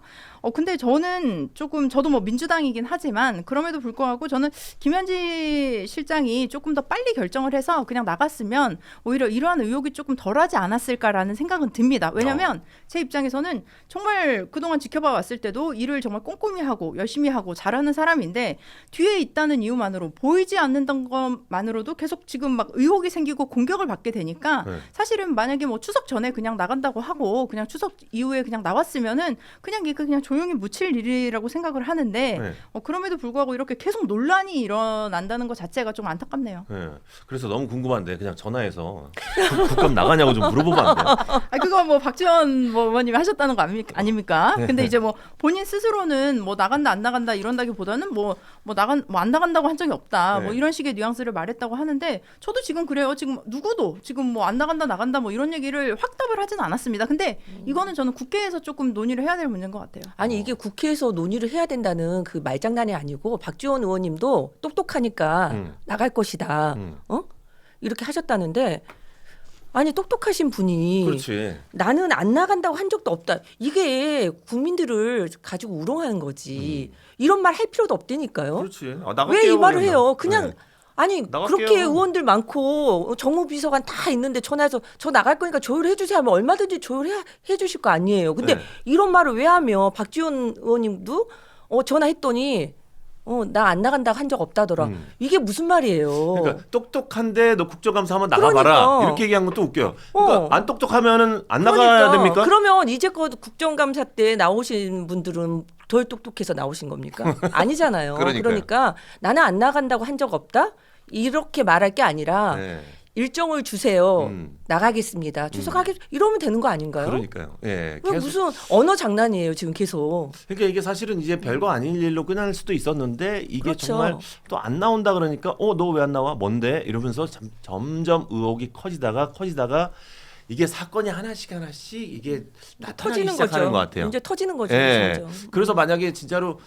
Speaker 2: 근데 저는 조금 저도 뭐 민주당이긴 하지만 그럼에도 불구하고 저는 김현지 실장이 조금 더 빨리 결정을 해서 그냥 나갔으면 오히려 이러한 의혹이 조금 덜하지 않았을까라는 생각은 듭니다. 왜냐하면 제 입장에서는 정말 그동안 지켜봐 왔을 때도 일을 정말 꼼꼼히 하고 열심히 열심히 하고 잘하는 사람인데 뒤에 있다는 이유만으로 보이지 않는다는 것만으로도 계속 지금 막 의혹이 생기고 공격을 받게 되니까
Speaker 1: 네.
Speaker 2: 사실은 만약에 뭐 추석 전에 그냥 나간다고 하고 그냥 추석 이후에 그냥 나왔으면은 그냥 이거 그냥 조용히 묻힐 일이라고 생각을 하는데
Speaker 1: 네.
Speaker 2: 그럼에도 불구하고 이렇게 계속 논란이 일어난다는 것 자체가 좀 안타깝네요.
Speaker 1: 네. 그래서 너무 궁금한데 그냥 전화해서 국감 나가냐고 좀 물어보면 안 돼요?
Speaker 2: 그거 뭐 박지원 뭐 의원님이 하셨다는 거 아닙니까? 근데 이제 뭐 본인 스스로는 뭐 나간다 안 나간다 이런다기보다는 뭐 안 나간다고 한 적이 없다.
Speaker 1: 네.
Speaker 2: 뭐 이런 식의 뉘앙스를 말했다고 하는데 저도 지금 그래요. 지금 누구도 지금 뭐 안 나간다 뭐 이런 얘기를 확답을 하지는 않았습니다. 근데 이거는 저는 국회에서 조금 논의를 해야 될 문제인 것 같아요.
Speaker 4: 아니 이게 국회에서 논의를 해야 된다는 그 말장난이 아니고 박지원 의원님도 똑똑하니까 나갈 것이다. 이렇게 하셨다는데 아니 똑똑하신 분이
Speaker 1: 그렇지.
Speaker 4: 나는 안 나간다고 한 적도 없다. 이게 국민들을 가지고 우롱하는 거지. 이런 말 할 필요도 없다니까요.
Speaker 1: 그렇지.
Speaker 4: 왜 이 말을 해요? 그냥
Speaker 1: 네.
Speaker 4: 아니
Speaker 1: 나갈게요.
Speaker 4: 그렇게 의원들 많고 정무비서관 다 있는데 전화해서 저 나갈 거니까 조율해 주세요 하면 얼마든지 조율해 주실 거 아니에요. 근데
Speaker 1: 네.
Speaker 4: 이런 말을 왜 하며 박지원 의원님도 전화했더니 나 안 나간다고 한 적 없다더라. 이게 무슨 말이에요?
Speaker 1: 그러니까 똑똑한데 너 국정감사 한번 나가봐라
Speaker 4: 그러니까.
Speaker 1: 이렇게 얘기한 것도 웃겨요. 그러니까 안 똑똑하면은 안 나가야
Speaker 4: 그러니까.
Speaker 1: 됩니까?
Speaker 4: 그러면 이제껏 국정감사 때 나오신 분들은 덜 똑똑해서 나오신 겁니까? 아니잖아요.
Speaker 1: 그러니까요.
Speaker 4: 그러니까 나는 안 나간다고 한 적 없다? 이렇게 말할 게 아니라
Speaker 1: 네.
Speaker 4: 일정을 주세요.
Speaker 1: 음.
Speaker 4: 나가겠습니다. 추석하게 이러면 되는 거 아닌가요?
Speaker 1: 그러니까요. 예.
Speaker 4: 왜 무슨 언어 장난이에요 지금 계속.
Speaker 1: 그러니까 이게 사실은 이제 별거 아닌 일로 끝날 수도 있었는데 이게
Speaker 4: 그렇죠.
Speaker 1: 정말 또 안 나온다 그러니까 너 왜 안 나와? 뭔데? 이러면서 점점 의혹이 커지다가 이게 사건이 하나씩 이게 나타나기
Speaker 4: 터지는
Speaker 1: 시작하는
Speaker 4: 거죠.
Speaker 1: 것 같아요.
Speaker 4: 이제 터지는 거죠.
Speaker 1: 예.
Speaker 4: 점점.
Speaker 1: 그래서 만약에 진짜로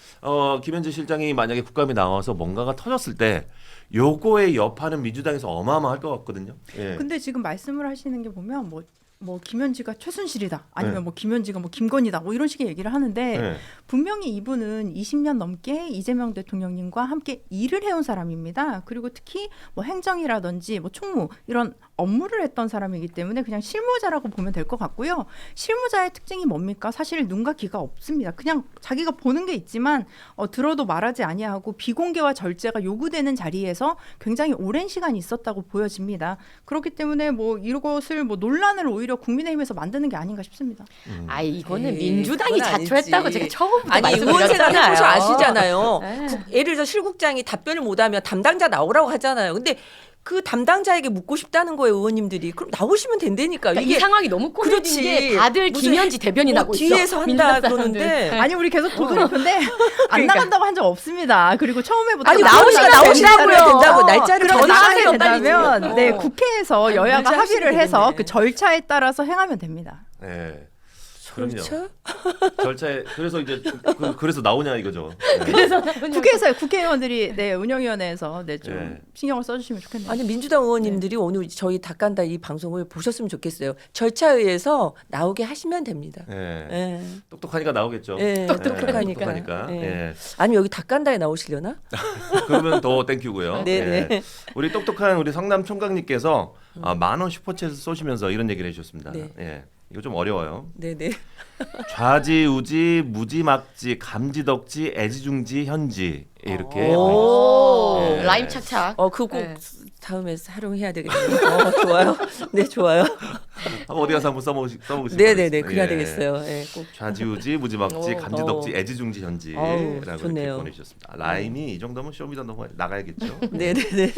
Speaker 1: 김현재 실장이 만약에 국감에 나와서 뭔가가 터졌을 때 요거의 여파는 민주당에서 어마어마할 것 같거든요. 예.
Speaker 2: 근데 지금 말씀을 하시는 게 보면 뭐 김현지가 최순실이다 아니면
Speaker 1: 네.
Speaker 2: 뭐 김현지가 뭐 김건희다 뭐 이런 식의 얘기를 하는데
Speaker 1: 네.
Speaker 2: 분명히 이분은 20년 넘게 이재명 대통령님과 함께 일을 해온 사람입니다. 그리고 특히 뭐 행정이라든지 뭐 총무 이런 업무를 했던 사람이기 때문에 그냥 실무자라고 보면 될 것 같고요. 실무자의 특징이 뭡니까? 사실 눈과 귀가 없습니다. 그냥 자기가 보는 게 있지만 들어도 말하지 아니하고 비공개와 절제가 요구되는 자리에서 굉장히 오랜 시간 있었다고 보여집니다. 그렇기 때문에 뭐 이것을 뭐 논란을 오히려 국민의힘에서 만드는 게 아닌가 싶습니다.
Speaker 3: 이거는
Speaker 4: 에이,
Speaker 3: 민주당이
Speaker 4: 그건
Speaker 3: 자초했다고
Speaker 4: 아니지.
Speaker 3: 제가 처음부터
Speaker 4: 아니 의원 생활
Speaker 3: 말씀드렸잖아요.
Speaker 4: 해보셔 아시잖아요.
Speaker 3: 네.
Speaker 4: 예를 들어서 실국장이 답변을 못하면 담당자 나오라고 하잖아요. 근데 그 담당자에게 묻고 싶다는 거예요, 의원님들이. 그럼 나오시면 된다니까.
Speaker 3: 그러니까 이 상황이 너무 꼬매진
Speaker 4: 그렇지.
Speaker 3: 게 다들
Speaker 4: 무슨
Speaker 3: 김현지 대변인
Speaker 4: 뭐
Speaker 3: 하고 있어.
Speaker 4: 뒤에서 한다
Speaker 3: 민주당 사람들.
Speaker 4: 그러는데
Speaker 2: 아니 우리 계속 도드리는데 안
Speaker 3: 그러니까.
Speaker 2: 나간다고 한 적 없습니다. 그리고 처음에부터
Speaker 4: 아니
Speaker 3: 나오시면
Speaker 4: 나오시라고요. 된다고 날짜를
Speaker 2: 그럼
Speaker 4: 전화하세요,
Speaker 2: 나가게
Speaker 4: 빨리.
Speaker 2: 된다면 네 국회에서
Speaker 4: 아니,
Speaker 2: 여야가
Speaker 4: 문자
Speaker 2: 합의를
Speaker 4: 하시면
Speaker 2: 해서
Speaker 4: 되겠네.
Speaker 2: 그 절차에 따라서 행하면 됩니다.
Speaker 1: 예. 그럼요.
Speaker 4: 그렇죠?
Speaker 1: 절차에 그래서 이제 그래서 나오냐 이거죠. 예.
Speaker 3: 그래서
Speaker 2: 국회에서 국회의원들이 운영위원회에서 좀
Speaker 1: 네.
Speaker 2: 신경을 써주시면 좋겠네요.
Speaker 4: 아니 민주당 의원님들이 오늘 저희 닭간다 이 방송을 보셨으면 좋겠어요. 절차에 의해서 나오게 하시면 됩니다.
Speaker 1: 예.
Speaker 4: 예.
Speaker 1: 똑똑하니까 나오겠죠.
Speaker 4: 예, 똑똑하니까.
Speaker 1: 똑똑하니까.
Speaker 4: 예.
Speaker 1: 예.
Speaker 4: 아니 여기 닭간다에 나오시려나?
Speaker 1: 그러면 더 땡큐고요.
Speaker 4: 네네.
Speaker 1: 예. 우리 똑똑한 우리 성남 총각님께서 10,000원 슈퍼챗을 쏘시면서 이런 얘기를 해주셨습니다.
Speaker 4: 네.
Speaker 1: 예. 이거 좀 어려워요.
Speaker 4: 네네.
Speaker 1: 좌지우지 무지막지 감지덕지 애지중지 현지 이렇게
Speaker 4: 오.
Speaker 1: 예.
Speaker 3: 라임 착착.
Speaker 4: 그거 꼭
Speaker 3: 네.
Speaker 4: 다음에 활용해야 되겠네요. 좋아요. 네, 좋아요.
Speaker 1: 한번 어디 가서 한번 써보시면
Speaker 4: 네네네. 그래야 되겠어요. 예, 꼭.
Speaker 1: 좌지우지 무지막지
Speaker 3: 오.
Speaker 1: 감지덕지 애지중지 현지라고
Speaker 4: 어우,
Speaker 1: 이렇게
Speaker 4: 좋네요.
Speaker 1: 보내주셨습니다. 라임이 이 정도면 쇼미더너무 나가야겠죠.
Speaker 4: 네네네.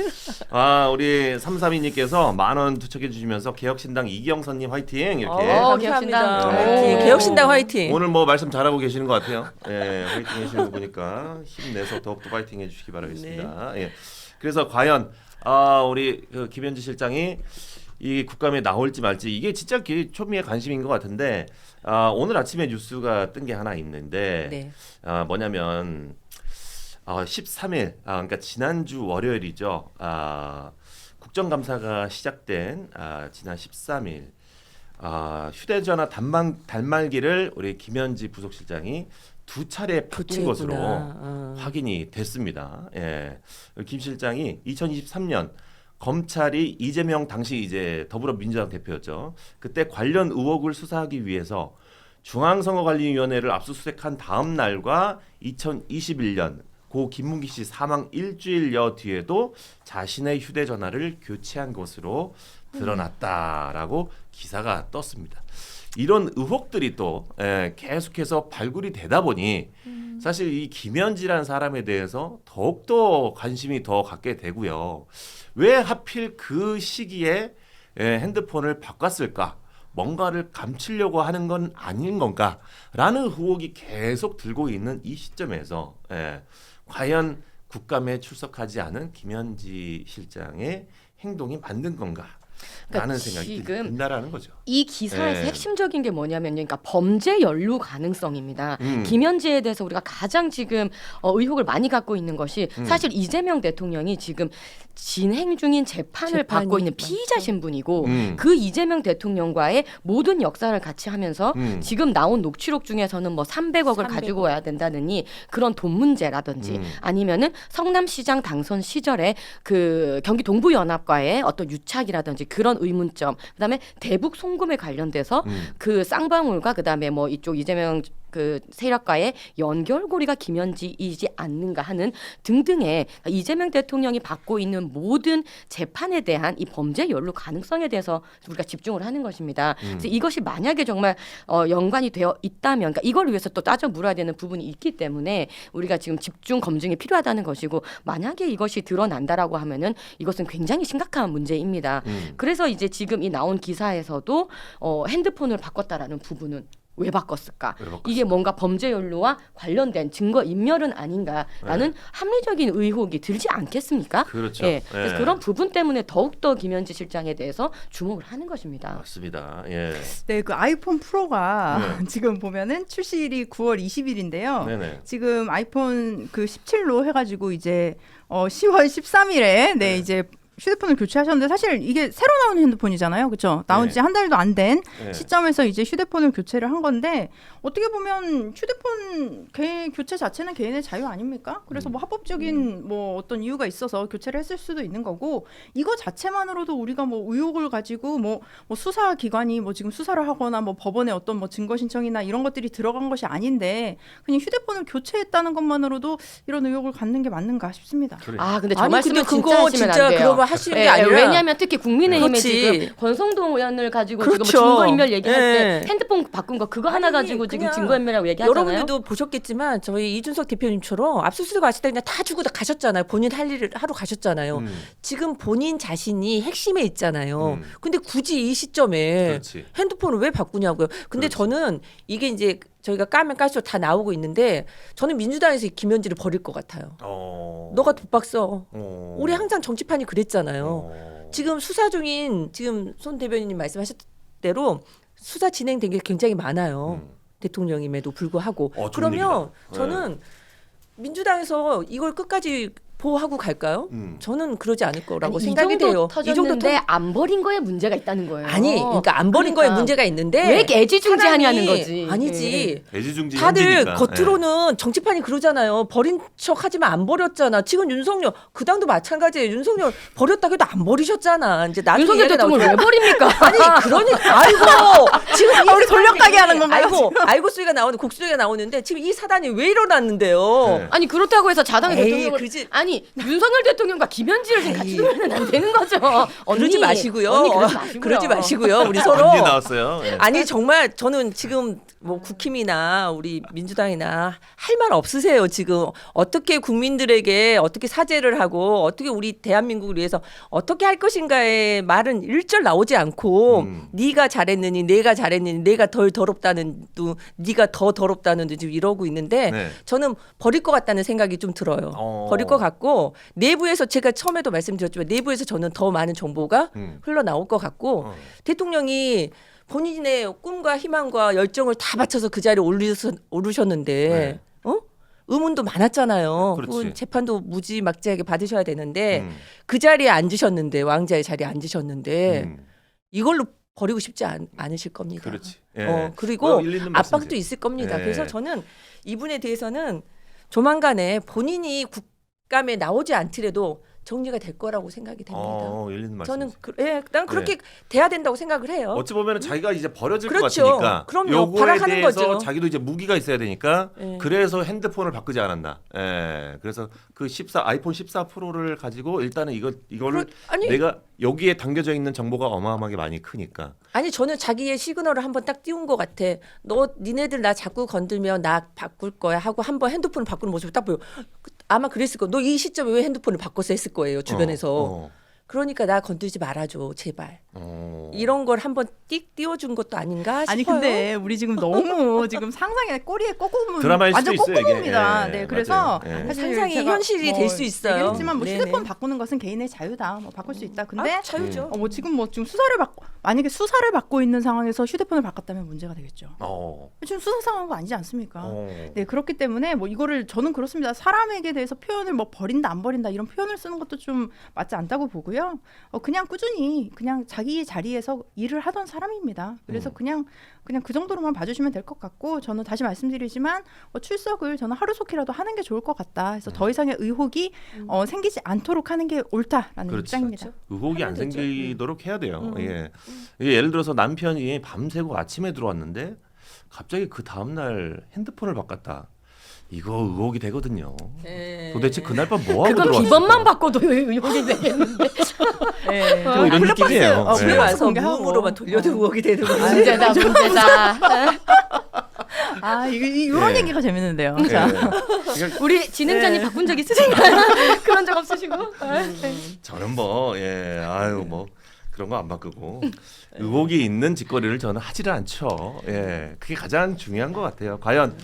Speaker 1: 우리 332님께서 10,000원 투척해 주시면서 개혁신당 이경선님 화이팅 이렇게
Speaker 4: 감사합니다.
Speaker 3: 개혁신당.
Speaker 4: 화이팅.
Speaker 1: 오.
Speaker 4: 개혁신당 화이팅.
Speaker 1: 오늘 뭐 말씀 잘하고 계시는 것 같아요. 예, 화이팅 해주시는 거 보니까 힘내서 더욱더 화이팅 해주시기 바라겠습니다.
Speaker 4: 네.
Speaker 1: 예. 그래서 과연 우리 그 김현지 실장이 이 국감에 나올지 말지 이게 진짜 초미의 관심인 것 같은데 오늘 아침에 뉴스가 뜬 게 하나 있는데
Speaker 4: 네.
Speaker 1: 뭐냐면 13일 그러니까 지난주 월요일이죠. 국정감사가 시작된 지난 13일 휴대전화 단말기를 우리 김현지 부속실장이 2차례 바꾼 것으로 확인이 됐습니다. 예. 김 실장이 2023년 검찰이 이재명 당시 이제 더불어민주당 대표였죠. 그때 관련 의혹을 수사하기 위해서 중앙선거관리위원회를 압수수색한 다음 날과 2021년 고 김문기 씨 사망 일주일여 뒤에도 자신의 휴대전화를 교체한 것으로 드러났다라고 기사가 떴습니다. 이런 의혹들이 또 계속해서 발굴이 되다 보니 사실 이 김현지라는 사람에 대해서 더욱더 관심이 더 갖게 되고요. 왜 하필 그 시기에 핸드폰을 바꿨을까? 뭔가를 감추려고 하는 건 아닌 건가라는 의혹이 계속 들고 있는 이 시점에서 과연 국감에 출석하지 않은 김현지 실장의 행동이 맞는 건가? 라는
Speaker 3: 그러니까
Speaker 1: 생각이
Speaker 3: 지금
Speaker 1: 든다라는 거죠.
Speaker 3: 이 기사에서
Speaker 1: 네.
Speaker 3: 핵심적인 게 뭐냐면요. 그러니까 범죄 연루 가능성입니다. 김현지에 대해서 우리가 가장 지금 의혹을 많이 갖고 있는 것이 사실 이재명 대통령이 지금 진행 중인 재판을 받고 있는 피의자 신분이고 그 이재명 대통령과의 모든 역사를 같이 하면서 지금 나온 녹취록 중에서는 뭐 300억을 가지고 와야 된다느니 그런 돈 문제라든지 아니면은 성남시장 당선 시절에 그 경기 동부연합과의 어떤 유착이라든지 그런 의문점, 그다음에 대북 송금에 관련돼서 그 쌍방울과 그다음에 뭐 이쪽 이재명 그 세력과의 연결고리가 김현지이지 않는가 하는 등등의 이재명 대통령이 받고 있는 모든 재판에 대한 이 범죄 연루 가능성에 대해서 우리가 집중을 하는 것입니다. 그래서 이것이 만약에 정말 연관이 되어 있다면, 그러니까 이걸 위해서 또 따져 물어야 되는 부분이 있기 때문에 우리가 지금 집중 검증이 필요하다는 것이고, 만약에 이것이 드러난다라고 하면은 이것은 굉장히 심각한 문제입니다. 그래서 이제 지금 이 나온 기사에서도 핸드폰을 바꿨다라는 부분은 왜 바꿨을까? 이게 뭔가 범죄 연루와 관련된 증거 인멸은 아닌가라는 합리적인 의혹이 들지 않겠습니까?
Speaker 1: 그렇죠.
Speaker 3: 예. 그래서 그런 부분 때문에 더욱더 김현지 실장에 대해서 주목을 하는 것입니다.
Speaker 1: 맞습니다. 예.
Speaker 2: 네, 그 아이폰 프로가 지금 보면은 출시일이 9월 20일인데요.
Speaker 1: 네네.
Speaker 2: 지금 아이폰 그 17로 해가지고 이제 10월 13일에 이제 휴대폰을 교체하셨는데, 사실 이게 새로 나온 핸드폰이잖아요, 그렇죠? 나온 지 한 달도 안 된 시점에서 이제 휴대폰을 교체를 한 건데, 어떻게 보면 휴대폰 교체 자체는 개인의 자유 아닙니까? 그래서 뭐 합법적인 뭐 어떤 이유가 있어서 교체를 했을 수도 있는 거고, 이거 자체만으로도 우리가 뭐 의혹을 가지고 뭐 수사 기관이 뭐 지금 수사를 하거나 뭐 법원에 어떤 뭐 증거 신청이나 이런 것들이 들어간 것이 아닌데 그냥 휴대폰을 교체했다는 것만으로도 이런 의혹을 갖는 게 맞는가 싶습니다.
Speaker 1: 그래.
Speaker 3: 아, 근데 저
Speaker 4: 아니,
Speaker 3: 말씀은
Speaker 4: 근데
Speaker 3: 진짜
Speaker 4: 그거
Speaker 3: 하시면
Speaker 4: 진짜
Speaker 3: 안 돼요.
Speaker 4: 그런 거 하시는 게
Speaker 3: 예,
Speaker 4: 아니라,
Speaker 3: 왜냐하면 특히 국민의힘에
Speaker 4: 그렇지.
Speaker 3: 지금 권성동 의원을 가지고
Speaker 4: 그렇죠.
Speaker 3: 지금 뭐 증거인멸 얘기할
Speaker 4: 예.
Speaker 3: 때 핸드폰 바꾼 거 그거 하나
Speaker 4: 아니,
Speaker 3: 가지고 지금
Speaker 4: 그냥
Speaker 3: 증거인멸이라고 얘기하잖아요.
Speaker 4: 여러분들도 보셨겠지만 저희 이준석 대표님처럼 압수수색 왔을 때 그냥 다 주고 다 가셨잖아요. 본인 할 일을 하러 가셨잖아요. 지금 본인 자신이 핵심에 있잖아요. 근데 굳이 이 시점에
Speaker 1: 그렇지.
Speaker 4: 핸드폰을 왜 바꾸냐고요. 근데
Speaker 1: 그렇지.
Speaker 4: 저는 이게 이제 저희가 까면 깔수록 다 나오고 있는데, 저는 민주당에서 김현지를 버릴 것 같아요. 너가 독박 써. 우리 항상 정치판이 그랬잖아요. 지금 수사 중인, 지금 손 대변인님 말씀하셨던 대로 수사 진행된 게 굉장히 많아요. 대통령임에도 불구하고. 그러면
Speaker 1: 얘기다.
Speaker 4: 저는 민주당에서 이걸 끝까지 보호하고 갈까요? 저는 그러지 않을 거라고 생각이 돼요.
Speaker 3: 이 정도 안 버린 거에 문제가 있다는 거예요.
Speaker 4: 아니, 그러니까 안 버린 거에 문제가 있는데
Speaker 3: 왜 애지중지하냐는
Speaker 4: 사람이-
Speaker 3: 거지.
Speaker 4: 아니지.
Speaker 1: 애지중지
Speaker 4: 다들
Speaker 1: 현지니까.
Speaker 4: 겉으로는 정치판이 그러잖아요. 버린 척 하지만 안 버렸잖아. 지금 윤석열, 그 당도 마찬가지예요. 윤석열 버렸다 해도 안 버리셨잖아. 이제 나중에
Speaker 3: 윤석열 대통령 왜 버립니까?
Speaker 4: 아니, 그러니까 아이고 지금 이
Speaker 2: 우리 돌려가게 하는 건가요,
Speaker 4: 알고 소리가 나오는 곡소리가 나오는데 지금 이 사단이 왜 일어났는데요?
Speaker 1: 네.
Speaker 3: 아니 그렇다고 해서 자당의
Speaker 4: 에이,
Speaker 3: 대통령을
Speaker 4: 그러지.
Speaker 3: 아니 윤석열 대통령과 김현지를 지금 같이 두면 안 되는 거죠. 언니,
Speaker 4: 그러지 마시고요.
Speaker 3: 언니 그러지 마시고요.
Speaker 4: 그러지 마시고요. 우리 서로.
Speaker 1: 언제 나왔어요? 예.
Speaker 4: 아니 정말 저는 지금 뭐 국힘이나 우리 민주당이나 할 말 없으세요. 지금 어떻게 국민들에게 어떻게 사죄를 하고 어떻게 우리 대한민국을 위해서 어떻게 할 것인가의 말은 일절 나오지 않고 네가 잘했느니 내가 잘했느니 내가 덜 더럽다는 또 네가 더 더럽다는 도 지금 이러고 있는데
Speaker 1: 네.
Speaker 4: 저는 버릴 것 같다는 생각이 좀 들어요. 버릴 것 같고, 내부에서 제가 처음에도 말씀드렸지만 내부에서 저는 더 많은 정보가 흘러나올 것 같고, 대통령이 본인의 꿈과 희망과 열정을 다 바쳐서 그 자리에 오르셨는데 의문도 많았잖아요.
Speaker 1: 그렇지.
Speaker 4: 그건 재판도 무지막지하게 받으셔야 되는데 그 자리에 앉으셨는데, 왕자의 자리에 앉으셨는데 이걸로 버리고 싶지 않으실 겁니다.
Speaker 1: 그렇지. 예.
Speaker 4: 그리고
Speaker 1: 일리 있는
Speaker 4: 압박도
Speaker 1: 말씀이세요.
Speaker 4: 있을 겁니다.
Speaker 1: 예.
Speaker 4: 그래서 저는 이분에 대해서는 조만간에 본인이 국감에 나오지 않더라도 정리가 될 거라고 생각이 됩니다.
Speaker 1: 열리는 말씀.
Speaker 4: 저는 난 그렇게 돼야 된다고 생각을 해요.
Speaker 1: 어찌 보면 자기가 이제 버려질
Speaker 4: 그렇죠.
Speaker 1: 것 같으니까
Speaker 4: 그럼요.
Speaker 1: 요거에
Speaker 4: 발악하는
Speaker 1: 대해서
Speaker 4: 거죠.
Speaker 1: 자기도 이제 무기가 있어야 되니까
Speaker 4: 예.
Speaker 1: 그래서 핸드폰을 바꾸지 않았나. 그래서 그 아이폰 14 프로를 가지고 일단은 이거를
Speaker 4: 아니
Speaker 1: 내가 여기에 담겨져 있는 정보가 어마어마하게 많이 크니까.
Speaker 4: 아니 저는 자기의 시그널을 한번 딱 띄운 것 같아. 니네들 나 자꾸 건들면 나 바꿀 거야 하고 한번 핸드폰을 바꾸는 모습을 딱 보여. 아마 그랬을 거야. 너 이 시점에 왜 핸드폰을 바꿨어 했을 거예요. 주변에서. 그러니까 나 건들지 말아줘 제발. 이런 걸 한번 띡 띄워준 것도 아닌가 싶어요.
Speaker 2: 아니 근데 우리 지금 너무 지금 상상에 꼬리에 꼬꼬문
Speaker 1: 드라마일 수도
Speaker 2: 완전
Speaker 1: 있어요, 이게.
Speaker 2: 꼬꼬무입니다.
Speaker 1: 예,
Speaker 2: 네, 그래서
Speaker 1: 맞아요. 예.
Speaker 2: 사실
Speaker 4: 상상이
Speaker 2: 제가
Speaker 4: 현실이 될 수 있어요.
Speaker 2: 얘기했지만 뭐
Speaker 4: 네네.
Speaker 2: 휴대폰 바꾸는 것은 개인의 자유다. 뭐 바꿀 수 있다. 근데
Speaker 4: 자유죠.
Speaker 2: 뭐 지금 만약에 수사를 받고 있는 상황에서 휴대폰을 바꿨다면 문제가 되겠죠. 지금 수사 상황은 아니지 않습니까? 네, 그렇기 때문에 뭐 이거를 저는 그렇습니다. 사람에게 대해서 표현을 뭐 버린다 안 버린다 이런 표현을 쓰는 것도 좀 맞지 않다고 보고요. 그냥 꾸준히 그냥 자기 자리에서 일을 하던 사람입니다. 그래서 그냥 그 정도로만 봐주시면 될 것 같고 저는 다시 말씀드리지만 출석을 저는 하루속히라도 하는 게 좋을 것 같다. 그래서 더 이상의 의혹이 생기지 않도록 하는 게 옳다라는
Speaker 1: 그렇죠.
Speaker 2: 입장입니다.
Speaker 1: 의혹이 안
Speaker 4: 되죠.
Speaker 1: 생기도록 해야 돼요. 예. 이게 예를 들어서 남편이 밤새고 아침에 들어왔는데 갑자기 그 다음 날 핸드폰을 바꿨다. 이거 의혹이 되거든요.
Speaker 4: 예.
Speaker 1: 도대체 그날 밤 뭐 하고
Speaker 3: 그건
Speaker 1: 들어왔을까?
Speaker 3: 비번만 바꿔도 의혹이 되겠는데.
Speaker 2: 네.
Speaker 1: 뭐 이런 느낌이에요.
Speaker 4: 집에
Speaker 1: 예.
Speaker 4: 와서
Speaker 2: 공개하고.
Speaker 4: 무음으로만 돌려도 의혹이 되는 거지.
Speaker 3: 문제다 문제다.
Speaker 2: 이런
Speaker 1: 예.
Speaker 2: 얘기가 재밌는데요.
Speaker 1: 예.
Speaker 2: 자,
Speaker 1: 그러니까
Speaker 3: 우리 진행자님 바꾼 적 있으신가요? 그런 적 없으시고?
Speaker 1: 저는 뭐 그런 거 안 바꾸고 의혹이 있는 짓거리를 저는 하지를 않죠. 예, 그게 가장 중요한 것 같아요. 과연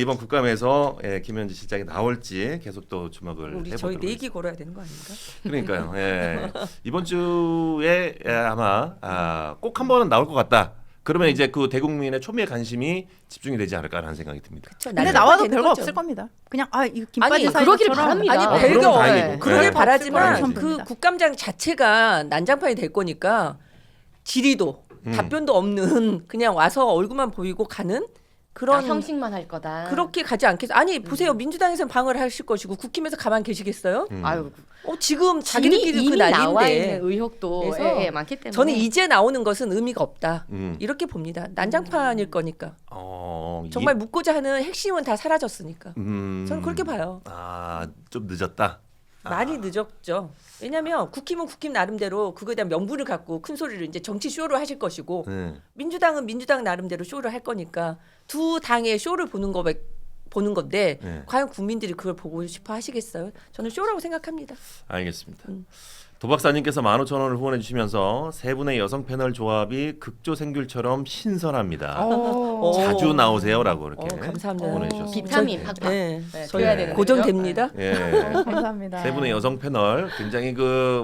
Speaker 1: 이번 국감에서 김현지 실장이 나올지 계속 또 주목을
Speaker 4: 우리
Speaker 1: 해보도록
Speaker 4: 저희
Speaker 1: 하겠습니다.
Speaker 4: 내기 걸어야 되는 거 아닌가?
Speaker 1: 그러니까요. 예. 이번 주에 아마 꼭 한 번은 나올 것 같다. 그러면 이제 그 대국민의 초미의 관심이 집중이 되지 않을까라는 생각이 듭니다.
Speaker 2: 근데 나와도 별거 없을 겁니다. 그냥 이거 김바지
Speaker 4: 아니,
Speaker 2: 사이즈처럼
Speaker 3: 그러길 바랍니다.
Speaker 4: 아니
Speaker 1: 그럼
Speaker 4: 별거
Speaker 1: 다행이고.
Speaker 4: 그러길
Speaker 1: 네.
Speaker 4: 바라지만
Speaker 1: 다행이지.
Speaker 4: 그 국감장 자체가 난장판이 될 거니까 질의도 답변도 없는 그냥 와서 얼굴만 보이고 가는 그런
Speaker 3: 형식만 할 거다.
Speaker 4: 그렇게 가지 않겠어. 아니 보세요. 민주당에서는 방어를 하실 것이고 국힘에서 가만 계시겠어요?
Speaker 3: 아유,
Speaker 4: 지금 자기들끼리
Speaker 3: 이미
Speaker 4: 그
Speaker 3: 나와 있는
Speaker 4: 난리인데
Speaker 3: 의혹도
Speaker 4: 그래서
Speaker 3: 많기 때문에
Speaker 4: 저는 이제 나오는 것은 의미가 없다.
Speaker 1: 음.
Speaker 4: 이렇게 봅니다. 난장판일 거니까.
Speaker 1: 이-
Speaker 4: 정말 묻고자 하는 핵심은 다 사라졌으니까.
Speaker 1: 음.
Speaker 4: 저는 그렇게 봐요.
Speaker 1: 좀 늦었다.
Speaker 4: 많이 늦었죠. 왜냐하면 국힘은 국힘 나름대로 그거에 대한 명분을 갖고 큰 소리를 이제 정치 쇼를 하실 것이고
Speaker 1: 네.
Speaker 4: 민주당은 민주당 나름대로 쇼를 할 거니까 두 당의 쇼를 보는 건데
Speaker 1: 네.
Speaker 4: 과연 국민들이 그걸 보고 싶어 하시겠어요? 저는 쇼라고 생각합니다.
Speaker 1: 알겠습니다. 도박사님께서 15,000원을 후원해 주시면서 세 분의 여성 패널 조합이 극조생귤처럼 신선합니다. 자주 나오세요라고 이렇게
Speaker 4: 감사합니다.
Speaker 1: 후원해 주셨습니다.
Speaker 3: 비타민 팍팍.
Speaker 4: 네.
Speaker 3: 줘야
Speaker 1: 네.
Speaker 3: 되는
Speaker 4: 고정됩니다.
Speaker 1: 예.
Speaker 2: 감사합니다.
Speaker 1: 세 분의 여성 패널 굉장히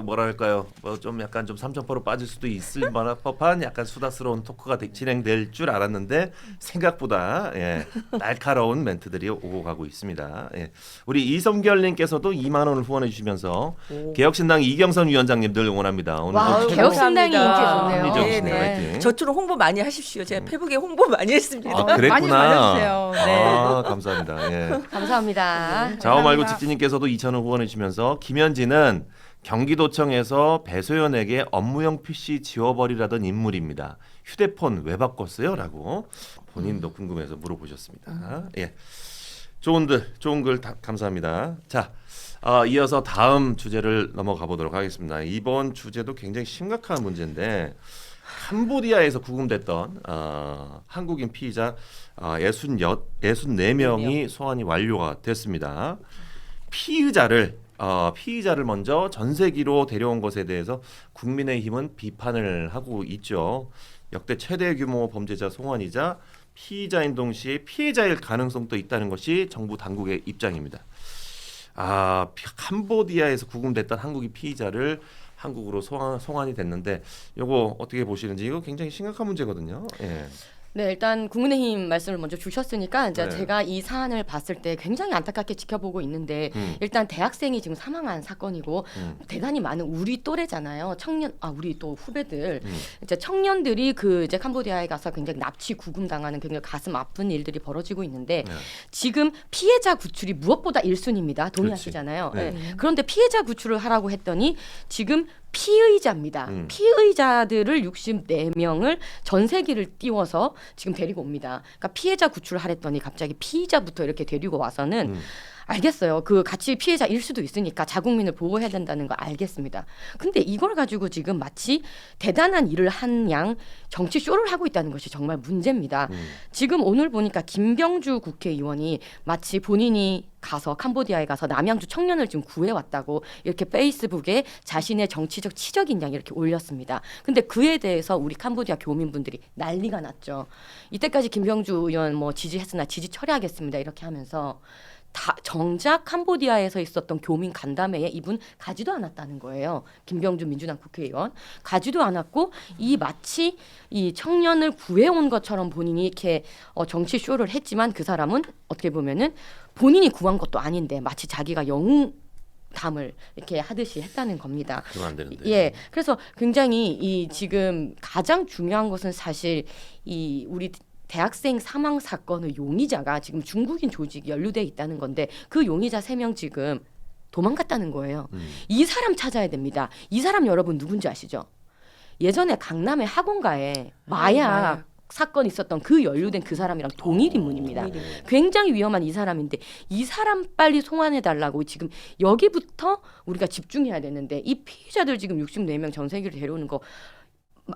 Speaker 1: 뭐랄까요, 좀 약간 좀 삼천포로 빠질 수도 있을 만한 법한 약간 수다스러운 토크가 진행될 줄 알았는데 생각보다 날카로운 멘트들이 오고 가고 있습니다. 예. 우리 이성결님께서도 2만 원을 후원해 주시면서 개혁신당 이경선 위원장님 늘 응원합니다. 오늘
Speaker 3: 와우,
Speaker 1: 또
Speaker 3: 개혁신당이 인기 좋네요.
Speaker 1: 합리적이시네요.
Speaker 4: 네,
Speaker 1: 화이팅.
Speaker 4: 저처럼 홍보 많이 하십시오. 제가 페북에 홍보 많이 했습니다.
Speaker 1: 그랬구나.
Speaker 2: 많이 알려주세요. 네.
Speaker 1: 감사합니다. 예.
Speaker 3: 감사합니다.
Speaker 1: 자오 말고
Speaker 2: 감사합니다.
Speaker 1: 직진님께서도 2,000원 후원해 주시면서 김현지는 경기도청에서 배소연에게 업무용 PC 지워버리라던 인물입니다. 휴대폰 왜 바꿨어요?라고 본인도 궁금해서 물어보셨습니다. 예, 좋은 글 감사합니다. 자, 이어서 다음 주제를 넘어가 보도록 하겠습니다. 이번 주제도 굉장히 심각한 문제인데 캄보디아에서 구금됐던 한국인 피의자 64명이 소환이 완료가 됐습니다. 피의자를 먼저 전세기로 데려온 것에 대해서 국민의힘은 비판을 하고 있죠. 역대 최대 규모 범죄자 송환이자 피의자인 동시에 피해자일 가능성도 있다는 것이 정부 당국의 입장입니다. 캄보디아에서 구금됐던 한국인 피의자를 한국으로 송환이 됐는데 이거 어떻게 보시는지 이거 굉장히 심각한 문제거든요. 예.
Speaker 3: 네, 일단 국민의힘 말씀을 먼저 주셨으니까 이제
Speaker 1: 네.
Speaker 3: 제가 이 사안을 봤을 때 굉장히 안타깝게 지켜보고 있는데 일단 대학생이 지금 사망한 사건이고 대단히 많은 우리 또래잖아요. 우리 또 후배들 이제 청년들이 그 이제 캄보디아에 가서 굉장히 납치 구금 당하는 굉장히 가슴 아픈 일들이 벌어지고 있는데
Speaker 1: 네.
Speaker 3: 지금 피해자 구출이 무엇보다 1순위입니다. 동의하시잖아요.
Speaker 1: 그렇지.
Speaker 3: 네.
Speaker 1: 네.
Speaker 3: 그런데 피해자 구출을 하라고 했더니 지금 피의자입니다. 피의자들을 64명을 전세기를 띄워서 지금 데리고 옵니다. 그러니까 피해자 구출을 하랬더니 갑자기 피의자부터 이렇게 데리고 와서는 알겠어요. 그 같이 피해자일 수도 있으니까 자국민을 보호해야 된다는 거 알겠습니다. 근데 이걸 가지고 지금 마치 대단한 일을 한 양 정치 쇼를 하고 있다는 것이 정말 문제입니다. 지금 오늘 보니까 김병주 국회의원이 마치 본인이 가서 캄보디아에 가서 남양주 청년을 지금 구해왔다고 이렇게 페이스북에 자신의 정치적 치적인 양 이렇게 올렸습니다. 근데 그에 대해서 우리 캄보디아 교민분들이 난리가 났죠. 이때까지 김병주 의원 뭐 지지했으나 지지 철회하겠습니다 이렇게 하면서 정작 캄보디아에서 있었던 교민 간담회에 이분 가지도 않았다는 거예요. 김병준 민주당 국회의원 가지도 않았고 이 마치 이 청년을 구해온 것처럼 본인이 이렇게 정치 쇼를 했지만 그 사람은 어떻게 보면은 본인이 구한 것도 아닌데 마치 자기가 영웅담을 이렇게 하듯이 했다는 겁니다.
Speaker 1: 그러면 안 되는데.
Speaker 3: 예, 그래서 굉장히 이 지금 가장 중요한 것은 사실 이 우리 대학생 사망 사건의 용의자가 지금 중국인 조직이 연루돼 있다는 건데 그 용의자 3명 지금 도망갔다는 거예요. 이 사람 찾아야 됩니다. 이 사람 여러분 누군지 아시죠? 예전에 강남의 학원가에 마약 사건 있었던 그 연루된 그 사람이랑 동일 인물입니다. 굉장히 위험한 이 사람인데 이 사람 빨리 송환해달라고 지금 여기부터 우리가 집중해야 되는데 이 피해자들 지금 64명 전세기를 데려오는 거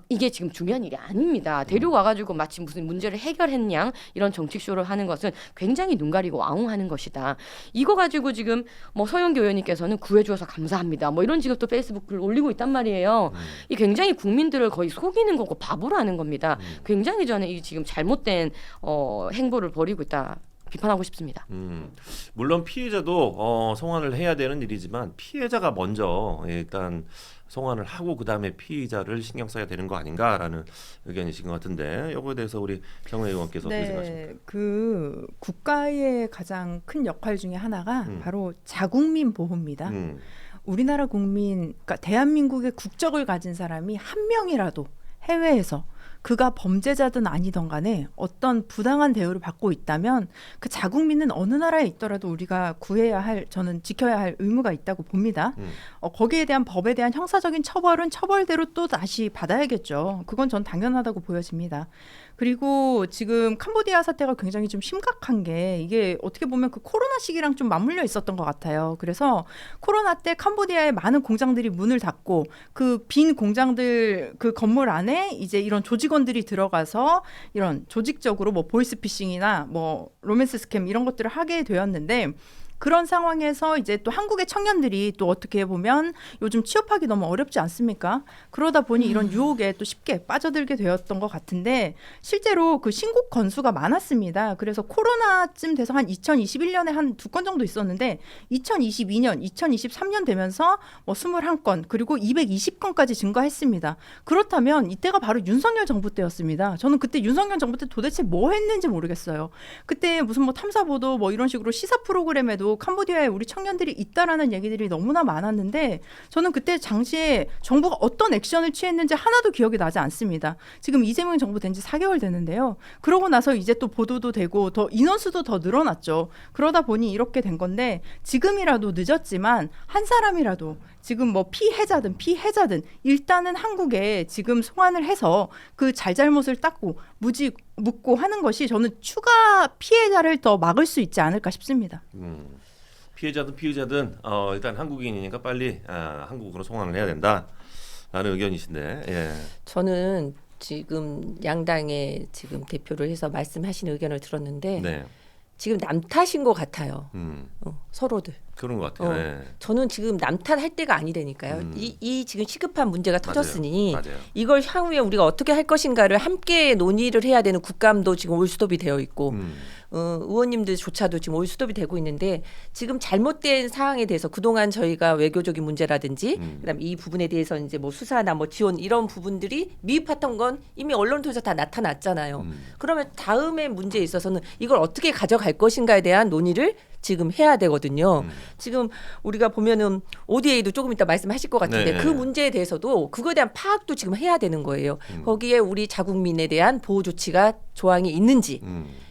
Speaker 3: 이게 지금 중요한 일이 아닙니다. 데려와가지고 마치 무슨 문제를 해결했냐 이런 정치쇼를 하는 것은 굉장히 눈 가리고 아웅하는 것이다. 이거 가지고 지금 뭐 서영교 의원님께서는 구해주어서 감사합니다. 뭐 이런 지금 또 페이스북 글 올리고 있단 말이에요. 이 굉장히 국민들을 거의 속이는 거고 바보로 하는 겁니다. 굉장히 저는 이 지금 잘못된 행보를 벌이고 있다. 비판하고 싶습니다.
Speaker 1: 물론 피해자도 송환을 해야 되는 일이지만 피해자가 먼저 일단 송환을 하고 그 다음에 피의자를 신경 써야 되는 거 아닌가라는 의견이신 것 같은데 이거에 대해서 우리 정혜 의원께서 어떻게 생각하십니까?
Speaker 2: 그 국가의 가장 큰 역할 중에 하나가 바로 자국민 보호입니다. 우리나라 국민, 그러니까 대한민국의 국적을 가진 사람이 한 명이라도 해외에서 그가 범죄자든 아니든 간에 어떤 부당한 대우를 받고 있다면 그 자국민은 어느 나라에 있더라도 우리가 구해야 할, 저는 지켜야 할 의무가 있다고 봅니다. 거기에 대한 법에 대한 형사적인 처벌은 처벌대로 또 다시 받아야겠죠. 그건 전 당연하다고 보여집니다. 그리고 지금 캄보디아 사태가 굉장히 좀 심각한 게 이게 어떻게 보면 그 코로나 시기랑 좀 맞물려 있었던 것 같아요. 그래서 코로나 때 캄보디아의 많은 공장들이 문을 닫고 그 빈 공장들 그 건물 안에 이제 이런 조직원들이 들어가서 이런 조직적으로 뭐 보이스피싱이나 뭐 로맨스 스캠 이런 것들을 하게 되었는데 그런 상황에서 이제 또 한국의 청년들이 또 어떻게 보면 요즘 취업하기 너무 어렵지 않습니까? 그러다 보니 이런 유혹에 또 쉽게 빠져들게 되었던 것 같은데 실제로 그 신고 건수가 많았습니다. 그래서 코로나쯤 돼서 한 2021년에 한 2건 정도 있었는데 2022년, 2023년 되면서 뭐 21건 그리고 220건까지 증가했습니다. 그렇다면 이때가 바로 윤석열 정부 때였습니다. 저는 그때 윤석열 정부 때 도대체 뭐 했는지 모르겠어요. 그때 무슨 뭐 탐사보도 뭐 이런 식으로 시사 프로그램에도 캄보디아에 우리 청년들이 있다라는 얘기들이 너무나 많았는데 저는 그때 당시에 정부가 어떤 액션을 취했는지 하나도 기억이 나지 않습니다. 지금 이재명 정부 된 지 4개월 됐는데요. 그러고 나서 이제 또 보도도 되고 더 인원수도 더 늘어났죠. 그러다 보니 이렇게 된 건데 지금이라도 늦었지만 한 사람이라도 지금 뭐 피해자든 일단은 한국에 지금 송환을 해서 그 잘잘못을 닦고 묻고 하는 것이 저는 추가 피해자를 더 막을 수 있지 않을까 싶습니다.
Speaker 1: 피해자든 피의자든 일단 한국인이니까 빨리 한국으로 송환을 해야 된다라는 의견이신데 예.
Speaker 4: 저는 지금 양당의 지금 대표를 해서 말씀하신 의견을 들었는데
Speaker 1: 네.
Speaker 4: 지금 남 탓인 것 같아요. 서로들.
Speaker 1: 그런 것 같아요. 예.
Speaker 4: 저는 지금 남탓할 때가 아니라니까요. 이 지금 시급한 문제가 터졌으니
Speaker 1: 맞아요.
Speaker 4: 이걸 향후에 우리가 어떻게 할 것인가를 함께 논의를 해야 되는 국감도 지금 올스톱이 되어 있고 의원님들조차도 지금 올스톱이 되고 있는데 지금 잘못된 사항에 대해서 그동안 저희가 외교적인 문제라든지 그다음 이 부분에 대해서 이제 뭐 수사나 뭐 지원 이런 부분들이 미흡했던 건 이미 언론 통해서 다 나타났잖아요. 그러면 다음의 문제에 있어서는 이걸 어떻게 가져갈 것인가에 대한 논의를 지금 해야 되거든요. 지금 우리가 보면은 ODA도 조금 이따 말씀하실 것 같은데
Speaker 1: 네.
Speaker 4: 그 문제에 대해서도 그거에 대한 파악도 지금 해야 되는 거예요. 거기에 우리 자국민에 대한 보호 조치가 조항이 있는지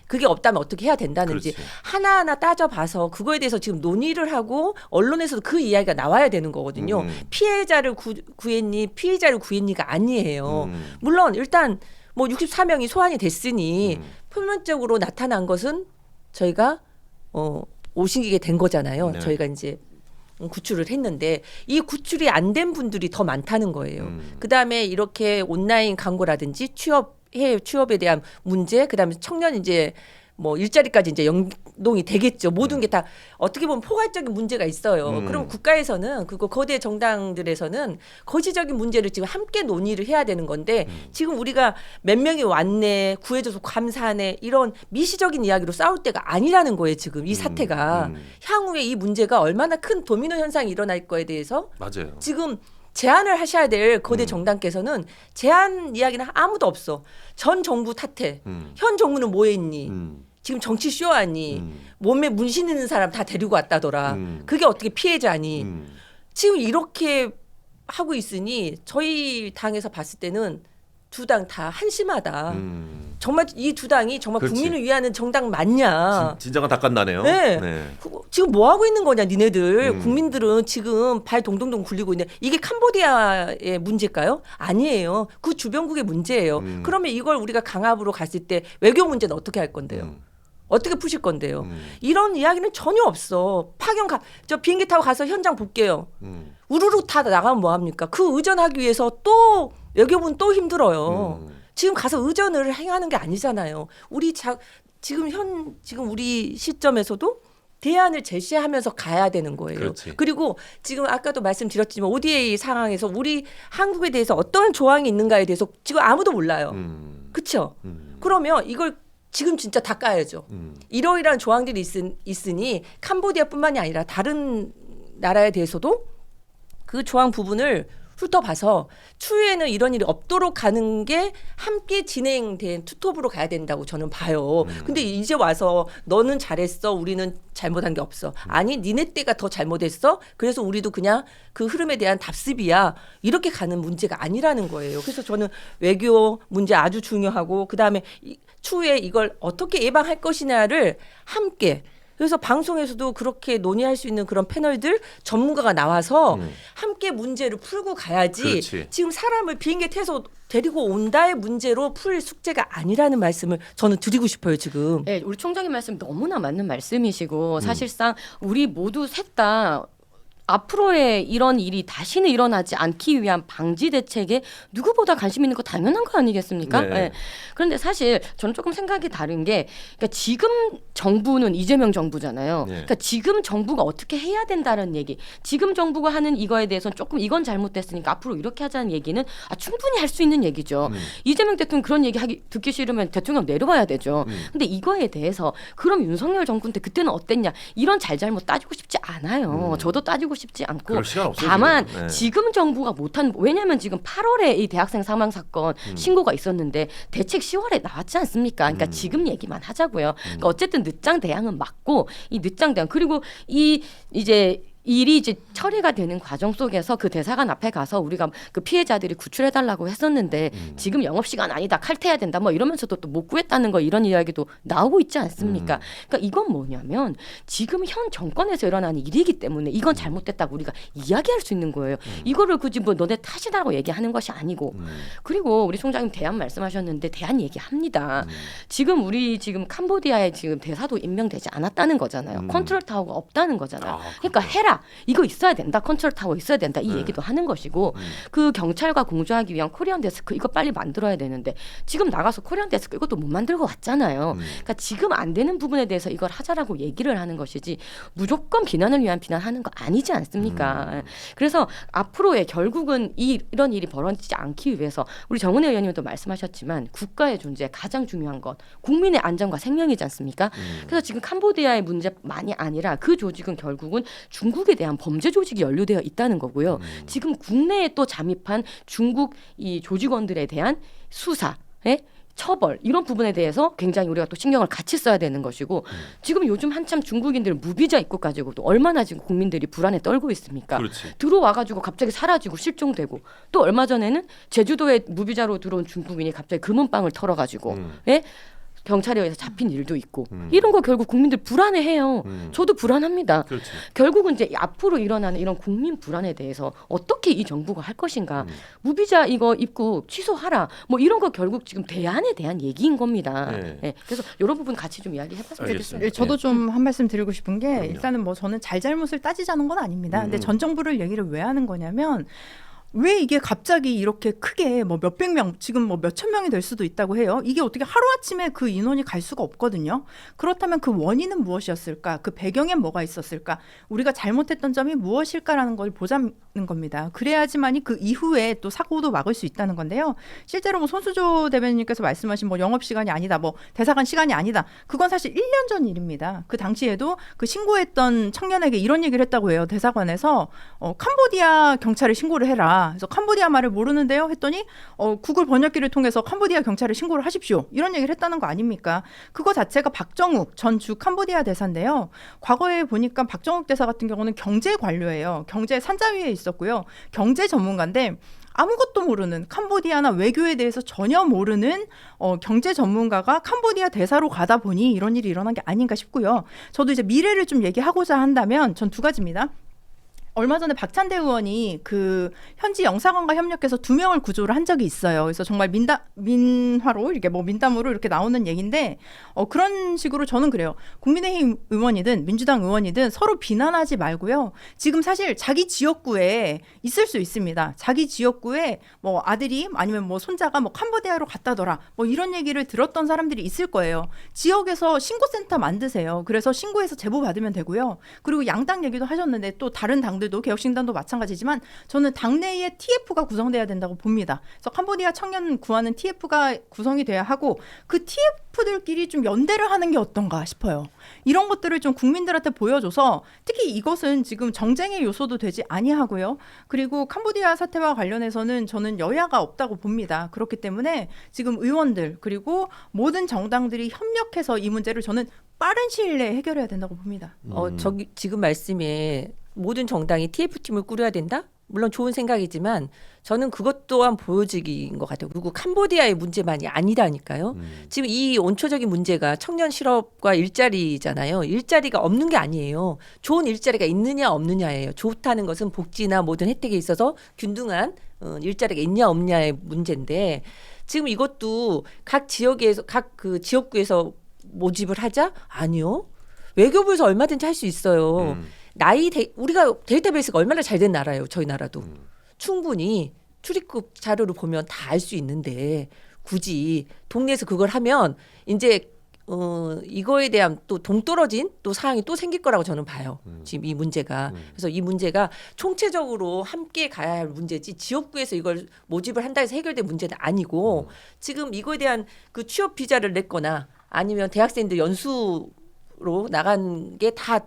Speaker 4: 그게 없다면 어떻게 해야 된다는지
Speaker 1: 그렇지.
Speaker 4: 하나하나 따져봐서 그거에 대해서 지금 논의를 하고 언론에서도 그 이야기가 나와야 되는 거거든요. 피해자를 구했니 피해자를 구했니가 아니에요. 물론 일단 뭐 64명이 소환이 됐으니 표면적으로 나타난 것은 저희가 오시게 된 거잖아요.
Speaker 1: 네.
Speaker 4: 저희가 이제 구출을 했는데 이 구출이 안 된 분들이 더 많다는 거예요. 그다음에 이렇게 온라인 광고라든지 취업에 대한 문제, 그다음에 청년 이제 뭐 일자리까지 이제 연동이 되겠죠. 모든 게 다 어떻게 보면 포괄적인 문제가 있어요. 그럼 국가에서는 그거 거대 정당들에서는 거시적인 문제를 지금 함께 논의를 해야 되는 건데 지금 우리가 몇 명이 왔네, 구해줘서 감사하네 이런 미시적인 이야기로 싸울 때가 아니라는 거예요. 지금 이 사태가 향후에 이 문제가 얼마나 큰 도미노 현상이 일어날 거에 대해서
Speaker 1: 맞아요.
Speaker 4: 지금 제안을 하셔야 될 거대 정당께서는 제안 이야기는 아무도 없어. 전 정부 탓해. 현 정부는 뭐 했니? 지금 정치 쇼하니? 몸에 문신 있는 사람 다 데리고 왔다더라. 그게 어떻게 피해자니? 지금 이렇게 하고 있으니 저희 당에서 봤을 때는 두 당 다 한심하다. 정말 이 두 당이 정말
Speaker 1: 그렇지.
Speaker 4: 국민을 위하는 정당 맞냐?
Speaker 1: 진정한 닭간다네요.
Speaker 4: 네. 지금 뭐 하고 있는 거냐, 니네들. 국민들은 지금 발 동동동 굴리고 있는데 이게 캄보디아의 문제일까요? 아니에요. 그 주변국의 문제예요. 그러면 이걸 우리가 강압으로 갔을 때 외교 문제는 어떻게 할 건데요? 어떻게 푸실 건데요? 이런 이야기는 전혀 없어. 저 비행기 타고 가서 현장 볼게요. 우르르 다 나가면 뭐 합니까? 그 의전하기 위해서 또 외교부는 또 힘들어요. 지금 가서 의전을 행하는 게 아니잖아요. 지금 우리 시점에서도 대안을 제시하면서 가야 되는 거예요.
Speaker 1: 그렇지.
Speaker 4: 그리고 지금 아까도 말씀드렸지만 ODA 상황에서 우리 한국에 대해서 어떤 조항이 있는가에 대해서 지금 아무도 몰라요. 그렇죠? 그러면 이걸 지금 진짜 다 까야죠. 이러이러한 조항들이 있으니 캄보디아뿐만이 아니라 다른 나라에 대해서도 그 조항 부분을 훑어봐서 추후에는 이런 일이 없도록 가는 게 함께 진행된 투톱으로 가야 된다고 저는 봐요. 근데 이제 와서 너는 잘했어, 우리는 잘못한 게 없어. 아니 니네 때가 더 잘못했어. 그래서 우리도 그냥 그 흐름에 대한 답습이야. 이렇게 가는 문제가 아니라는 거예요. 그래서 저는 외교 문제 아주 중요하고 그다음에 추후에 이걸 어떻게 예방할 것이냐를 함께 그래서 방송에서도 그렇게 논의할 수 있는 그런 패널들 전문가가 나와서 함께 문제를 풀고 가야지
Speaker 1: 그렇지.
Speaker 4: 지금 사람을 비행기에 태워서 데리고 온다의 문제로 풀 숙제가 아니라는 말씀을 저는 드리고 싶어요 지금.
Speaker 3: 네, 우리 총장님 말씀 너무나 맞는 말씀이시고 사실상 우리 모두 셋 다 앞으로의 이런 일이 다시는 일어나지 않기 위한 방지 대책에 누구보다 관심 있는 거 당연한 거 아니겠습니까?
Speaker 1: 네.
Speaker 3: 네. 그런데 사실 저는 조금 생각이 다른 게 그러니까 지금 정부는 이재명 정부잖아요.
Speaker 1: 네.
Speaker 3: 그러니까 지금 정부가 어떻게 해야 된다는 얘기. 지금 정부가 하는 이거에 대해서는 조금 이건 잘못됐으니까 앞으로 이렇게 하자는 얘기는 충분히 할 수 있는 얘기죠. 이재명 대통령 그런 얘기 듣기 싫으면 대통령 내려와야 되죠. 근데 이거에 대해서 그럼 윤석열 정부 때 그때는 어땠냐 이런 잘잘못 따지고 싶지 않아요. 저도 따지고 싶지 않고
Speaker 1: 그럴 시간 없어요,
Speaker 3: 다만
Speaker 1: 지금. 네.
Speaker 3: 지금 정부가 못한 왜냐하면 지금 8월에 이 대학생 사망 사건 신고가 있었는데 대책 10월에 나왔지 않습니까? 그러니까 지금 얘기만 하자고요. 그러니까 어쨌든 늦장 대응은 맞고 이 늦장 대응 그리고 이제 일이 이제 처리가 되는 과정 속에서 그 대사관 앞에 가서 우리가 그 피해자들이 구출해달라고 했었는데 지금 영업시간 아니다 칼퇴해야 된다 뭐 이러면서도 또 못 구했다는 거 이런 이야기도 나오고 있지 않습니까? 그러니까 이건 뭐냐면 지금 현 정권에서 일어나는 일이기 때문에 이건 잘못됐다고 우리가 이야기할 수 있는 거예요. 이거를 굳이 뭐 너네 탓이다라고 얘기하는 것이 아니고 그리고 우리 총장님 대안 말씀하셨는데 대안 얘기합니다. 지금 우리 지금 캄보디아에 지금 대사도 임명되지 않았다는 거잖아요. 컨트롤 타워가 없다는 거잖아요. 그러니까 해라. 된다. 이거 있어야 된다. 컨트롤 타워 있어야 된다. 이 얘기도 하는 것이고 그 경찰과 공조하기 위한 코리안 데스크 이거 빨리 만들어야 되는데 지금 나가서 코리안 데스크 이것도 못 만들고 왔잖아요. 그러니까 지금 안 되는 부분에 대해서 이걸 하자라고 얘기를 하는 것이지 무조건 비난을 위한 비난하는 거 아니지 않습니까? 그래서 앞으로의 결국은 이런 일이 벌어지지 않기 위해서 우리 정은혜 의원님도 말씀하셨지만 국가의 존재 가장 중요한 건 국민의 안전과 생명이지 않습니까? 그래서 지금 캄보디아의 문제만이 아니라 그 조직은 결국은 중국에 대한 범죄 조직이 연루되어 있다는 거고요. 지금 국내에 또 잠입한 중국 이 조직원들에 대한 수사, 처벌 이런 부분에 대해서 굉장히 우리가 또 신경을 같이 써야 되는 것이고 지금 요즘 한참 중국인들 무비자 입국 가지고 또 얼마나 지금 국민들이 불안에 떨고 있습니까?
Speaker 1: 그렇지.
Speaker 3: 들어와가지고 갑자기 사라지고 실종되고 또 얼마 전에는 제주도에 무비자로 들어온 중국인이 갑자기 금은방을 털어가지고 경찰에 의해서 잡힌 일도 있고 이런 거 결국 국민들 불안해해요. 저도 불안합니다.
Speaker 1: 그렇지.
Speaker 3: 결국은 이제 앞으로 일어나는 이런 국민 불안에 대해서 어떻게 이 정부가 할 것인가. 무비자 이거 입국 취소하라. 뭐 이런 거 결국 지금 대안에 대한 얘기인 겁니다.
Speaker 1: 네.
Speaker 3: 그래서 이런 부분 같이 좀 이야기해봤으면 좋겠습니다.
Speaker 2: 저도 좀 한 말씀 드리고 싶은 게 일단은 뭐 저는 잘잘못을 따지자는 건 아닙니다. 근데 전 정부를 얘기를 왜 하는 거냐면 왜 이게 갑자기 이렇게 크게 뭐 몇백 명 지금 뭐 몇천 명이 될 수도 있다고 해요. 이게 어떻게 하루아침에 그 인원이 갈 수가 없거든요. 그렇다면 그 원인은 무엇이었을까? 그 배경엔 뭐가 있었을까? 우리가 잘못했던 점이 무엇일까라는 걸 보자는 겁니다. 그래야지만이 그 이후에 또 사고도 막을 수 있다는 건데요. 실제로 뭐 손수조 대변인님께서 말씀하신 뭐 영업시간이 아니다, 뭐 대사관 시간이 아니다. 그건 사실 1년 전 일입니다. 그 당시에도 그 신고했던 청년에게 이런 얘기를 했다고 해요. 대사관에서 캄보디아 경찰에 신고를 해라. 그래서 캄보디아 말을 모르는데요 했더니 구글 번역기를 통해서 캄보디아 경찰에 신고를 하십시오. 이런 얘기를 했다는 거 아닙니까? 그거 자체가 박정욱 전 주 캄보디아 대사인데요. 과거에 보니까 박정욱 대사 같은 경우는 경제 관료예요. 경제 산자위에 있었고요. 경제 전문가인데 아무것도 모르는 캄보디아나 외교에 대해서 전혀 모르는 경제 전문가가 캄보디아 대사로 가다 보니 이런 일이 일어난 게 아닌가 싶고요. 저도 이제 미래를 좀 얘기하고자 한다면 전 두 가지입니다. 얼마 전에 박찬대 의원이 그 현지 영사관과 협력해서 2명을 구조를 한 적이 있어요. 그래서 정말 민화로 이렇게 뭐 민담으로 이렇게 나오는 얘기인데 그런 식으로 저는 그래요. 국민의힘 의원이든 민주당 의원이든 서로 비난하지 말고요. 지금 사실 자기 지역구에 있을 수 있습니다. 자기 지역구에 뭐 아들이 아니면 뭐 손자가 뭐 캄보디아로 갔다더라. 뭐 이런 얘기를 들었던 사람들이 있을 거예요. 지역에서 신고센터 만드세요. 그래서 신고해서 제보 받으면 되고요. 그리고 양당 얘기도 하셨는데 또 다른 당들도 개혁신당도 마찬가지지만 저는 당내에 TF가 구성돼야 된다고 봅니다. 그래서 캄보디아 청년 구하는 TF가 구성이 돼야 하고 그 TF들끼리 좀 연대를 하는 게 어떤가 싶어요. 이런 것들을 좀 국민들한테 보여줘서 특히 이것은 지금 정쟁의 요소도 되지 아니하고요. 그리고 캄보디아 사태와 관련해서는 저는 여야가 없다고 봅니다. 그렇기 때문에 지금 의원들 그리고 모든 정당들이 협력해서 이 문제를 저는 빠른 시일 내에 해결해야 된다고 봅니다.
Speaker 4: 저기 지금 말씀에 모든 정당이 TF팀을 꾸려야 된다? 물론 좋은 생각이지만 저는 그것 또한 보여지기인 것 같아요. 그리고 캄보디아의 문제만이 아니라니까요. 지금 이 원초적인 문제가 청년 실업과 일자리잖아요. 일자리가 없는 게 아니에요. 좋은 일자리가 있느냐 없느냐예요. 좋다는 것은 복지나 모든 혜택에 있어서 균등한 일자리가 있냐 없냐의 문제인데 지금 이것도 각 지역에서 각 그 지역구에서 모집을 하자? 아니요. 외교부에서 얼마든지 할 수 있어요. 우리가 데이터베이스가 얼마나 잘 된 나라예요. 저희 나라도. 충분히 출입국 자료를 보면 다 알 수 있는데 굳이 동네에서 그걸 하면 이제 이거에 대한 또 동떨어진 또 사항이 또 생길 거라고 저는 봐요. 지금 이 문제가. 그래서 이 문제가 총체적으로 함께 가야 할 문제지 지역구에서 이걸 모집을 한다 해서 해결된 문제는 아니고 지금 이거에 대한 그 취업 비자를 냈거나 아니면 대학생들 연수로 나간 게 다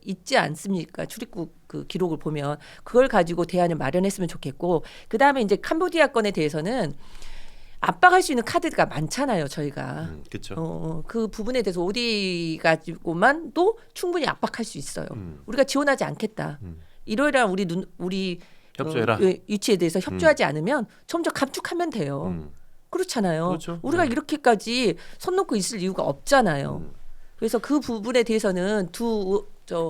Speaker 4: 있지 않습니까? 출입국 그 기록을 보면 그걸 가지고 대안을 마련했으면 좋겠고 그 다음에 이제 캄보디아 건에 대해서는 압박할 수 있는 카드가 많잖아요. 저희가
Speaker 1: 그렇죠.
Speaker 4: 그 부분에 대해서 어디 가지고만도 충분히 압박할 수 있어요. 우리가 지원하지 않겠다. 이러이러한 우리
Speaker 1: 협조해라.
Speaker 4: 위치에 대해서 협조하지 않으면 점점 감축하면 돼요. 그렇잖아요.
Speaker 1: 그렇죠.
Speaker 4: 우리가 이렇게까지 손 놓고 있을 이유가 없잖아요. 그래서 그 부분에 대해서는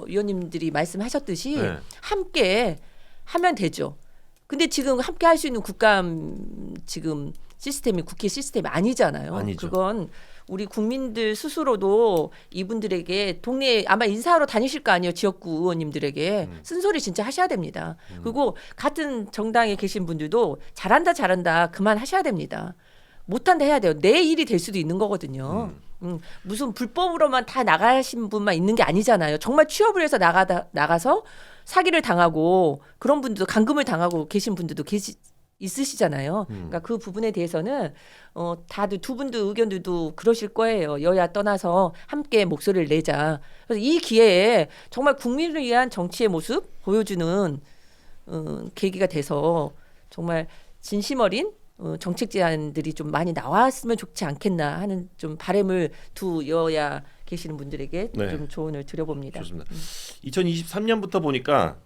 Speaker 4: 위원님들이 말씀하셨듯이 함께 하면 되죠. 근데 지금 함께 할 수 있는 국감 지금 시스템이 국회 시스템이 아니잖아요.
Speaker 1: 아니죠.
Speaker 4: 그건 우리 국민들 스스로도 이분들에게 동네에 아마 인사하러 다니실 거 아니에요. 지역구 의원님들에게 쓴소리 진짜 하셔야 됩니다. 그리고 같은 정당에 계신 분들도 잘한다 그만 하셔야 됩니다. 못한다 해야 돼요. 내 일이 될 수도 있는 거거든요. 무슨 불법으로만 다 나가신 분만 있는 게 아니잖아요. 정말 취업을 해서 나가서 사기를 당하고 그런 분들도 감금을 당하고 계신 분들도 있으시잖아요. 그러니까 그 부분에 대해서는 다들 두 분도 의견들도 그러실 거예요. 여야 떠나서 함께 목소리를 내자. 그래서 이 기회에 정말 국민을 위한 정치의 모습 보여주는 계기가 돼서 정말 진심 어린 정책 제안들이 좀 많이 나왔으면 좋지 않겠나 하는 좀 바람을 두 여야 계시는 분들에게
Speaker 1: 네.
Speaker 4: 좀 조언을 드려봅니다.
Speaker 1: 좋습니다. 2023년부터 보니까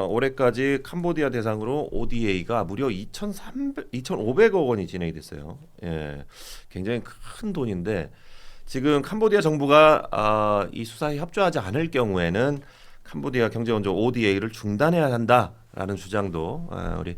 Speaker 1: 올해까지 캄보디아 대상으로 ODA가 무려 2,500억 원이 진행이 됐어요. 예, 굉장히 큰 돈인데 지금 캄보디아 정부가 이 수사에 협조하지 않을 경우에는 캄보디아 경제원조 ODA를 중단해야 한다라는 주장도 우리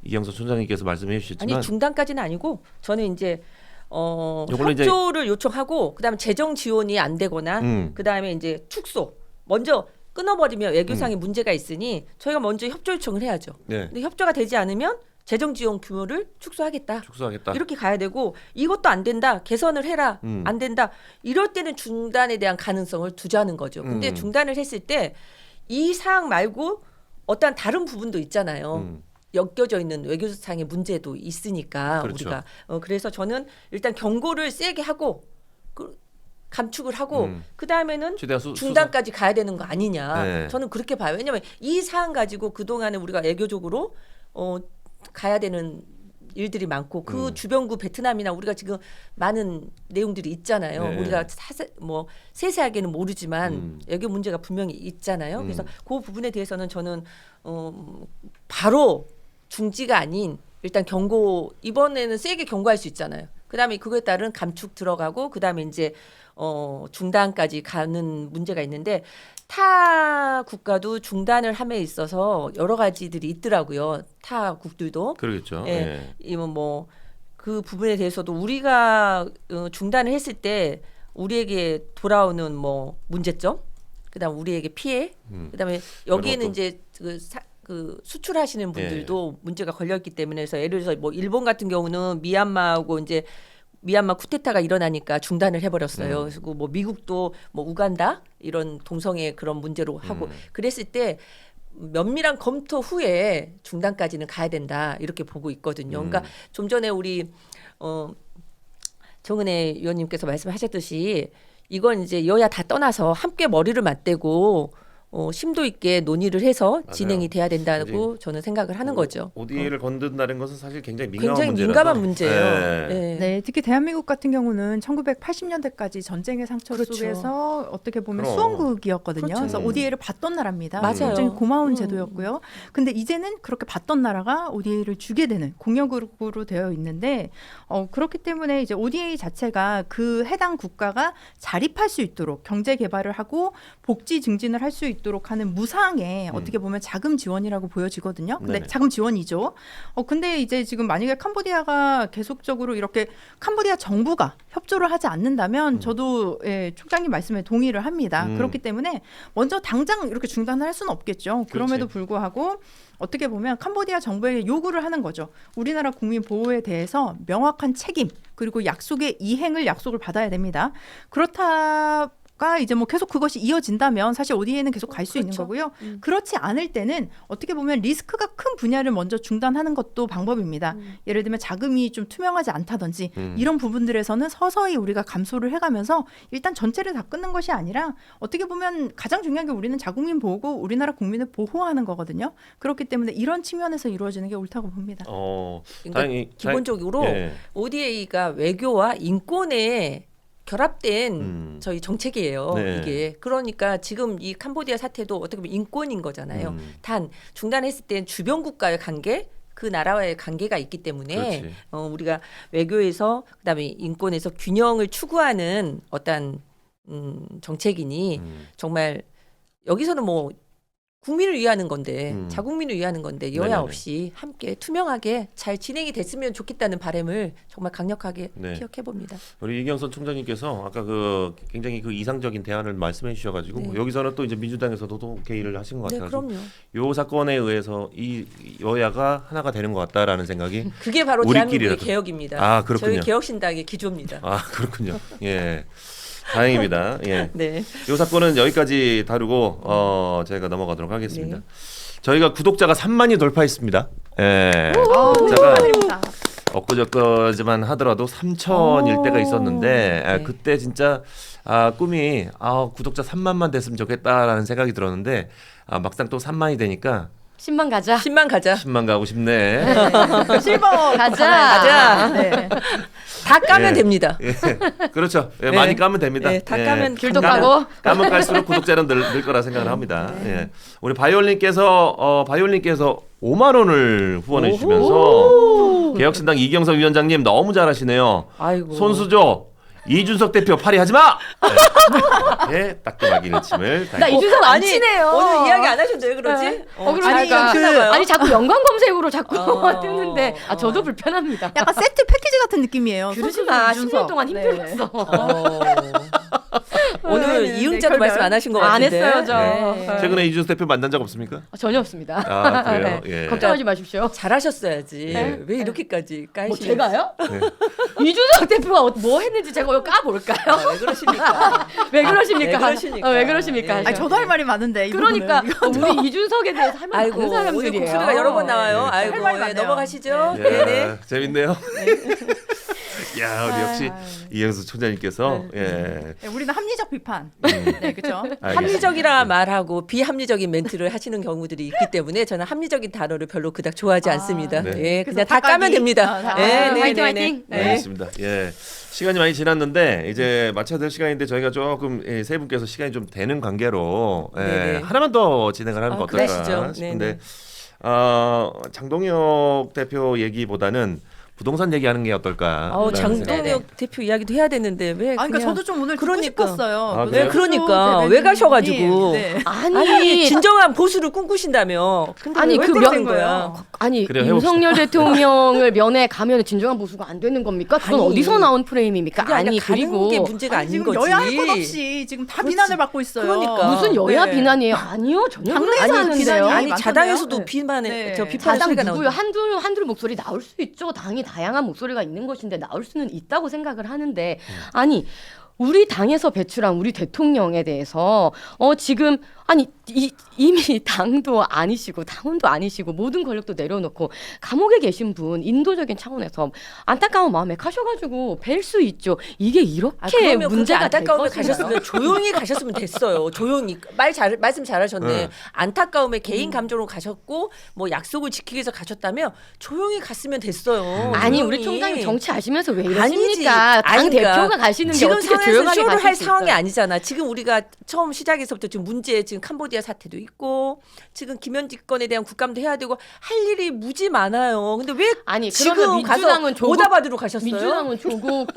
Speaker 1: 이경선 총장님께서 말씀해 주셨지만
Speaker 4: 아니 중단까지는 아니고 저는 이제
Speaker 1: 요걸로 이제
Speaker 4: 협조를 요청하고 그다음에 재정 지원이 안 되거나 그다음에 이제 축소 먼저 끊어버리면 외교상의 문제가 있으니 저희가 먼저 협조 요청을 해야죠.
Speaker 1: 네.
Speaker 4: 근데 협조가 되지 않으면 재정 지원 규모를 축소하겠다.
Speaker 1: 축소하겠다.
Speaker 4: 이렇게 가야 되고 이것도 안 된다. 개선을 해라. 안 된다. 이럴 때는 중단에 대한 가능성을 두자는 거죠. 근데 중단을 했을 때 이 사항 말고 어떠한 다른 부분도 있잖아요. 엮여져 있는 외교상의 문제도 있으니까
Speaker 1: 그렇죠.
Speaker 4: 우리가 그래서 저는 일단 경고를 세게 하고 감축을 하고 그 다음에는
Speaker 1: 최대한
Speaker 4: 중단까지 가야 되는 거 아니냐.
Speaker 1: 네.
Speaker 4: 저는 그렇게 봐요. 왜냐하면 이 사안 가지고 그 동안에 우리가 외교적으로 가야 되는 일들이 많고 그 주변국 베트남이나 우리가 지금 많은 내용들이 있잖아요.
Speaker 1: 네.
Speaker 4: 우리가 세세하게는 모르지만 외교 문제가 분명히 있잖아요. 그래서 그 부분에 대해서는 저는 바로 중지가 아닌 일단 경고 이번에는 세게 경고할 수 있잖아요. 그다음에 그거에 따른 감축 들어가고 그다음에 이제 중단까지 가는 문제가 있는데 타 국가도 중단을 함에 있어서 여러 가지들이 있더라고요. 타 국들도.
Speaker 1: 그러겠죠.
Speaker 4: 예.
Speaker 1: 예.
Speaker 4: 이건 뭐 그 부분에 대해서도 우리가 중단을 했을 때 우리에게 돌아오는 뭐 문제점, 그다음 우리에게 피해, 그다음에 여기에는
Speaker 1: 또-
Speaker 4: 이제 그 수출하시는 분들도 문제가 걸렸기 때문에 그래서 예를 들어서 뭐 일본 같은 경우는 미얀마하고 이제 미얀마 쿠데타가 일어나니까 중단을 해버렸어요. 그리고 뭐 미국도 뭐 우간다 이런 동성애 그런 문제로 하고 그랬을 때 면밀한 검토 후에 중단까지는 가야 된다 이렇게 보고 있거든요. 그러니까 좀 전에 우리 정은혜 의원님께서 말씀하셨듯이 이건 이제 여야 다 떠나서 함께 머리를 맞대고 심도 있게 논의를 해서
Speaker 1: 맞아요.
Speaker 4: 진행이 돼야 된다고 저는 생각을 하는 거죠.
Speaker 1: ODA를 건든다는 것은 사실 굉장히 민감한
Speaker 4: 굉장히
Speaker 1: 문제라서.
Speaker 4: 민감한 문제예요.
Speaker 1: 예.
Speaker 4: 네.
Speaker 2: 네, 특히 대한민국 같은 경우는 1980년대까지 전쟁의 상처
Speaker 4: 그렇죠.
Speaker 2: 속에서 어떻게 보면
Speaker 1: 그럼.
Speaker 2: 수원국이었거든요.
Speaker 4: 그렇죠.
Speaker 2: 그래서 ODA를 받던 나라입니다.
Speaker 4: 맞아요.
Speaker 2: 굉장히 고마운 제도였고요. 근데 이제는 그렇게 받던 나라가 ODA를 주게 되는 공역으로 되어 있는데 그렇기 때문에 이제 ODA 자체가 그 해당 국가가 자립할 수 있도록 경제 개발을 하고 복지 증진을 할 수 있도록 하는 무상의 어떻게 보면 자금 지원이라고 보여지거든요. 근데
Speaker 1: 네네.
Speaker 2: 자금 지원이죠. 근데 이제 지금 만약에 캄보디아가 계속적으로 이렇게 캄보디아 정부가 협조를 하지 않는다면 저도 총장님 말씀에 동의를 합니다. 그렇기 때문에 먼저 당장 이렇게 중단을 할 수는 없겠죠. 그럼에도
Speaker 1: 그렇지.
Speaker 2: 불구하고 어떻게 보면 캄보디아 정부에게 요구를 하는 거죠. 우리나라 국민 보호에 대해서 명확한 책임 그리고 약속의 이행을 약속을 받아야 됩니다. 그렇다가 이제 뭐 계속 그것이 이어진다면 사실 ODA는 계속 갈 수 있는
Speaker 4: 그렇죠.
Speaker 2: 거고요. 그렇지 않을 때는 어떻게 보면 리스크가 큰 분야를 먼저 중단하는 것도 방법입니다. 예를 들면 자금이 좀 투명하지 않다든지 이런 부분들에서는 서서히 우리가 감소를 해가면서 일단 전체를 다 끊는 것이 아니라 어떻게 보면 가장 중요한 게 우리는 자국민 보호고 우리나라 국민을 보호하는 거거든요. 그렇기 때문에 이런 측면에서 이루어지는 게 옳다고 봅니다.
Speaker 4: 그러니까
Speaker 1: 다행히
Speaker 4: 기본적으로
Speaker 1: 예.
Speaker 4: ODA가 외교와 인권에 결합된 저희 정책이에요.
Speaker 1: 네.
Speaker 4: 이게 그러니까 지금 이 캄보디아 사태도 어떻게 보면 인권인 거잖아요. 단 중단했을 때 주변 국가의 관계 그 나라와의 관계가 있기 때문에
Speaker 1: 그렇지.
Speaker 4: 우리가 외교에서 그다음에 인권에서 균형을 추구하는 어떤 정책이니 정말 여기서는 뭐 국민을 위하는 건데 자국민을 위하는 건데 여야
Speaker 1: 네네네.
Speaker 4: 없이 함께 투명하게 잘 진행이 됐으면 좋겠다는 바람을 정말 강력하게
Speaker 1: 네.
Speaker 4: 피력해 봅니다.
Speaker 1: 우리 이경선 총장님께서 아까 그 굉장히 그 이상적인 대안을 말씀해 주셔가지고
Speaker 4: 네.
Speaker 1: 여기서는 또 이제 민주당에서도 또 개의를 하신 것
Speaker 4: 네,
Speaker 1: 같아요.
Speaker 4: 그럼요.
Speaker 1: 요 사건에 의해서 이 여야가 하나가 되는 것 같다라는 생각이
Speaker 4: 그게 바로
Speaker 1: 우리끼리라도.
Speaker 4: 대한민국의 개혁입니다.
Speaker 1: 아, 그렇군요.
Speaker 4: 저희 개혁신당의 기조입니다.
Speaker 1: 아 그렇군요. 예, 다행입니다. 예.
Speaker 4: 네.
Speaker 1: 이 사건은 여기까지 다루고 저희가 넘어가도록 하겠습니다.
Speaker 4: 네.
Speaker 1: 저희가 구독자가 3만이 돌파했습니다. 예,
Speaker 2: 구독자가
Speaker 1: 구독자가 엊그저께만 하더라도 3천일 때가 있었는데
Speaker 4: 네.
Speaker 1: 그때 진짜 꿈이 구독자 3만만 됐으면 좋겠다라는 생각이 들었는데 막상 또 3만이 되니까
Speaker 3: 10만 가자.
Speaker 4: 10만 가자.
Speaker 1: 10만 가고 싶네.
Speaker 2: 실버
Speaker 3: 가자.
Speaker 4: 가자.
Speaker 2: 네.
Speaker 4: 다 까면
Speaker 1: 예.
Speaker 4: 됩니다.
Speaker 1: 예, 그렇죠. 예,
Speaker 4: 네.
Speaker 1: 많이 까면 됩니다.
Speaker 4: 네, 다 까면
Speaker 3: 귤도
Speaker 4: 갑니다.
Speaker 3: 까고.
Speaker 1: 까면 깔수록 구독자는 늘 거라 생각을 합니다. 예. 우리 바이올님께서 5만 원을 후원해 주시면서 개혁신당 이경선 위원장님 너무 잘하시네요.
Speaker 4: 아이고.
Speaker 1: 손수조 이준석 대표 파리하지 마. 예, 따끔하게 일침을
Speaker 3: 나 이준석 안
Speaker 4: 아니,
Speaker 3: 친해요.
Speaker 4: 오늘 이야기 안 하셨는데 왜 그러지?
Speaker 3: 네.
Speaker 2: 아니,
Speaker 3: 그러니까
Speaker 2: 그-
Speaker 3: 아니 자꾸 연관 검색으로 자꾸
Speaker 4: 어.
Speaker 3: 뜨는데 저도 불편합니다.
Speaker 2: 약간 세트 패키지 같은 느낌이에요.
Speaker 3: 그러지 마.
Speaker 2: 손수조
Speaker 3: 10년 동안
Speaker 2: 네.
Speaker 3: 힘들었어.
Speaker 4: 오늘
Speaker 2: 네,
Speaker 4: 이응자로
Speaker 2: 네,
Speaker 4: 말씀 안 하신 것
Speaker 3: 안
Speaker 4: 같은데.
Speaker 3: 했어요, 저.
Speaker 4: 네.
Speaker 1: 최근에 이준석 대표 만난 적 없습니까?
Speaker 3: 전혀 없습니다.
Speaker 1: 아, 그래요?
Speaker 3: 네.
Speaker 1: 예.
Speaker 3: 걱정하지 마십시오.
Speaker 4: 잘하셨어야지.
Speaker 1: 네.
Speaker 4: 왜 이렇게까지 까이시는?
Speaker 3: 뭐 제가요?
Speaker 1: 네.
Speaker 3: 이준석 대표가 뭐 했는지 제가 이거 까볼까요?
Speaker 4: 왜 그러십니까?
Speaker 3: 왜 그러십니까?
Speaker 4: 왜 그러십니까?
Speaker 3: 왜 그러십니까?
Speaker 4: 네.
Speaker 2: 아니 저도 할 말이 많은데 이
Speaker 3: 그러니까
Speaker 2: 부분은.
Speaker 3: 우리 이준석에 대해서 할 말
Speaker 4: 아이고
Speaker 3: 많은
Speaker 4: 오늘
Speaker 3: 사람들이에요.
Speaker 4: 목소리가 여러 번 나와요.
Speaker 1: 네.
Speaker 4: 아이고
Speaker 2: 할 말이
Speaker 4: 예,
Speaker 2: 많네요.
Speaker 4: 넘어가시죠.
Speaker 1: 예,
Speaker 4: 네네.
Speaker 1: 재밌네요. 야, 우리 역시 이경수 총장님께서 예.
Speaker 2: 네, 우리는 합리적 비판. 네, 그렇죠.
Speaker 1: 알겠습니다.
Speaker 4: 합리적이라 말하고 비합리적인 멘트를 하시는 경우들이 있기 때문에 저는 합리적인 단어를 별로 그닥 좋아하지 않습니다.
Speaker 1: 네.
Speaker 4: 예,
Speaker 2: 그래서
Speaker 4: 그냥 다 까면
Speaker 2: 닭가기.
Speaker 4: 됩니다.
Speaker 2: 다
Speaker 4: 네, 네,
Speaker 3: 화이팅,
Speaker 4: 네,
Speaker 3: 화이팅.
Speaker 4: 네.
Speaker 1: 알겠습니다. 예. 시간이 많이 지났는데 이제 마쳐야 될 시간인데 저희가 조금 세 분께서 시간이 좀 되는 관계로
Speaker 4: 네네.
Speaker 1: 하나만 더 진행을 하는 거 어떨까
Speaker 4: 그러시죠.
Speaker 1: 싶은데 장동혁 대표 얘기보다는 부동산 얘기하는 게 어떨까?
Speaker 4: 장동혁 대표 이야기도 해야 되는데 왜
Speaker 2: 아, 그러니까
Speaker 4: 그냥
Speaker 2: 저도 좀 오늘 듣고
Speaker 4: 그러니까.
Speaker 2: 싶었어요.
Speaker 1: 아,
Speaker 2: 그
Speaker 1: 그래요?
Speaker 4: 네, 그러니까
Speaker 2: 손수조
Speaker 4: 왜
Speaker 2: 대변인이-
Speaker 4: 가셔가지고
Speaker 2: 네.
Speaker 4: 아니 진정한 보수를 꿈꾸신다며. 근데
Speaker 3: 아니,
Speaker 4: 왜
Speaker 3: 그
Speaker 4: 그러는
Speaker 2: 명-
Speaker 4: 거야?
Speaker 3: 아니
Speaker 1: 그래요, 해봅시다.
Speaker 3: 윤석열 대통령을 면회 가면 진정한 보수가 안 되는 겁니까? 그건
Speaker 4: 아니,
Speaker 3: 어디서 나온 프레임입니까?
Speaker 4: 그게 아니라
Speaker 3: 아니
Speaker 4: 가는
Speaker 3: 그리고
Speaker 4: 게 문제가
Speaker 2: 아니,
Speaker 4: 아닌
Speaker 2: 지금
Speaker 4: 거지.
Speaker 2: 여야 할 것 없이 지금 다
Speaker 4: 그렇지.
Speaker 2: 비난을 받고 있어요.
Speaker 4: 그러니까.
Speaker 3: 무슨 여야
Speaker 2: 네.
Speaker 3: 비난이에요? 아니요 전혀 그렇지
Speaker 2: 당내에서
Speaker 3: 않은데요.
Speaker 2: 비난이
Speaker 4: 아니
Speaker 2: 많던데요?
Speaker 4: 자당에서도
Speaker 2: 네.
Speaker 4: 비판의
Speaker 2: 네.
Speaker 4: 저 비판의
Speaker 3: 자당
Speaker 4: 소리가
Speaker 3: 누구요?
Speaker 4: 나온다.
Speaker 3: 한둘 목소리 나올 수 있죠. 당이 다양한 목소리가 있는 것인데 나올 수는 있다고 생각을 하는데 아니 우리 당에서 배출한 우리 대통령에 대해서 지금 아니 이미 당도 아니시고 당원도 아니시고 모든 권력도 내려놓고 감옥에 계신 분 인도적인 차원에서 안타까운 마음에 가셔가지고 뵐 수 있죠. 이게 이렇게
Speaker 4: 그러면 그렇게
Speaker 3: 문제가 될
Speaker 4: 안타까움에
Speaker 3: 것인가요?
Speaker 4: 가셨으면 조용히 가셨으면 됐어요. 조용히 말씀 잘하셨네.
Speaker 1: 네.
Speaker 4: 안타까움에 개인 감정으로 가셨고 뭐 약속을 지키기 위해서 가셨다면 조용히 갔으면 됐어요.
Speaker 3: 아니
Speaker 4: 조용히.
Speaker 3: 우리 총장님 정치 아시면서 왜
Speaker 4: 아니지.
Speaker 3: 이러십니까? 당
Speaker 4: 아니니까.
Speaker 3: 대표가 가시는 게
Speaker 4: 지금
Speaker 3: 어떻게
Speaker 4: 상황에서
Speaker 3: 조용하게
Speaker 4: 쇼를
Speaker 3: 가실
Speaker 4: 할
Speaker 3: 수
Speaker 4: 상황이
Speaker 3: 있어요?
Speaker 4: 아니잖아. 지금 우리가 처음 시작에서부터 지금 문제 지금 캄보디아 사태도 있고 지금 김현지건에 대한 국감도 해야 되고 할 일이 무지 많아요. 근데 왜
Speaker 3: 아니
Speaker 4: 지금
Speaker 3: 그러면
Speaker 4: 가서
Speaker 3: 민주당은 조국
Speaker 4: 오다 받으러 가셨어요?
Speaker 3: 민주당은 조국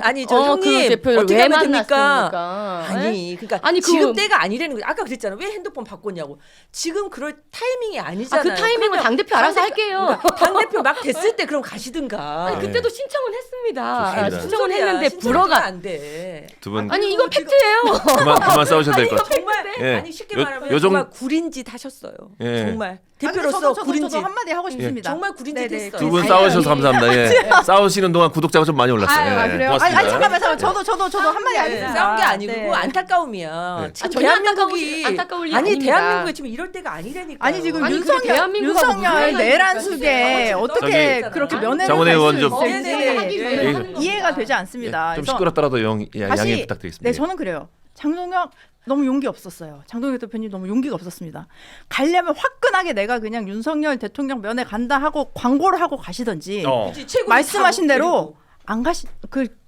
Speaker 4: 아니 저 형님
Speaker 3: 그 대표를
Speaker 4: 어떻게
Speaker 3: 왜
Speaker 4: 하면 됩니까?
Speaker 3: 만났습니까?
Speaker 4: 아니 그러니까
Speaker 3: 아니,
Speaker 4: 지금
Speaker 3: 그-
Speaker 4: 때가 아니라는 거죠. 아까 그랬잖아. 왜 핸드폰 바꿨냐고. 지금 그럴 타이밍이 아니잖아요.
Speaker 3: 그 타이밍은 당대표 알아서 할게요.
Speaker 4: 당대표 막 됐을 때 그럼 가시든가.
Speaker 3: 아니 그때도 신청은 했습니다.
Speaker 1: 좋습니다.
Speaker 3: 신청은
Speaker 4: 무슨 소리야.
Speaker 3: 했는데
Speaker 4: 신청은
Speaker 3: 불어가
Speaker 4: 안 돼.
Speaker 1: 두 분
Speaker 3: 아니 이거
Speaker 4: 지금-
Speaker 3: 팩트예요.
Speaker 1: 그만 싸우셔야 될 것 같아요.
Speaker 4: 정말
Speaker 1: 예.
Speaker 4: 아니 쉽게
Speaker 1: 요-
Speaker 4: 말하면
Speaker 1: 요정-
Speaker 4: 정말 구린 짓 하셨어요.
Speaker 1: 예.
Speaker 4: 정말
Speaker 2: 아, 근데
Speaker 4: 대표로서
Speaker 2: 저도
Speaker 4: 구린 짓.
Speaker 2: 한마디 하고 싶습니다.
Speaker 4: 정말 구린 짓
Speaker 2: 네네.
Speaker 4: 했어요.
Speaker 1: 두 분
Speaker 3: 아니,
Speaker 1: 싸우셔서
Speaker 3: 아니.
Speaker 1: 감사합니다. 예. 싸우시는 동안 구독자가 좀 많이 올랐어요.
Speaker 2: 아,
Speaker 1: 예.
Speaker 2: 그래요?
Speaker 1: 고맙습니다.
Speaker 2: 아니 잠깐만 저도 한마디
Speaker 4: 네,
Speaker 2: 하겠습니다.
Speaker 4: 싸운 게 아니고
Speaker 2: 네.
Speaker 4: 안타까움이야.
Speaker 1: 네.
Speaker 4: 지금
Speaker 3: 전혀
Speaker 4: 대한민국이
Speaker 3: 안타까울 일이
Speaker 4: 아니
Speaker 3: 아닙니다.
Speaker 4: 대한민국이 지금 이럴 때가 아니라니까.
Speaker 2: 아니 지금
Speaker 3: 아니, 근데 대한민국하고
Speaker 2: 윤석열
Speaker 3: 무슨
Speaker 2: 내란숙에
Speaker 4: 상관이
Speaker 2: 어떻게
Speaker 4: 있어요?
Speaker 2: 그렇게
Speaker 4: 저기
Speaker 2: 면회를
Speaker 1: 장원의 의원 좀-
Speaker 2: 갈수 있을지
Speaker 4: 네네네.
Speaker 3: 하기 전에
Speaker 4: 예.
Speaker 3: 하는 거.
Speaker 2: 이해가 되지 않습니다.
Speaker 1: 좀
Speaker 2: 그래서
Speaker 1: 시끄럽더라도 양해
Speaker 2: 다시
Speaker 1: 부탁드리겠습니다.
Speaker 2: 네 저는 그래요. 장동혁 너무 용기 없었어요. 장동혁 대표님 너무 용기가 없었습니다. 가려면 화끈하게 내가 그냥 윤석열 대통령 면회 간다 하고 광고를 하고 가시던지
Speaker 1: 어.
Speaker 4: 그치, 최고
Speaker 2: 말씀하신
Speaker 4: 다
Speaker 2: 대로
Speaker 4: 데리고.
Speaker 2: 안 가시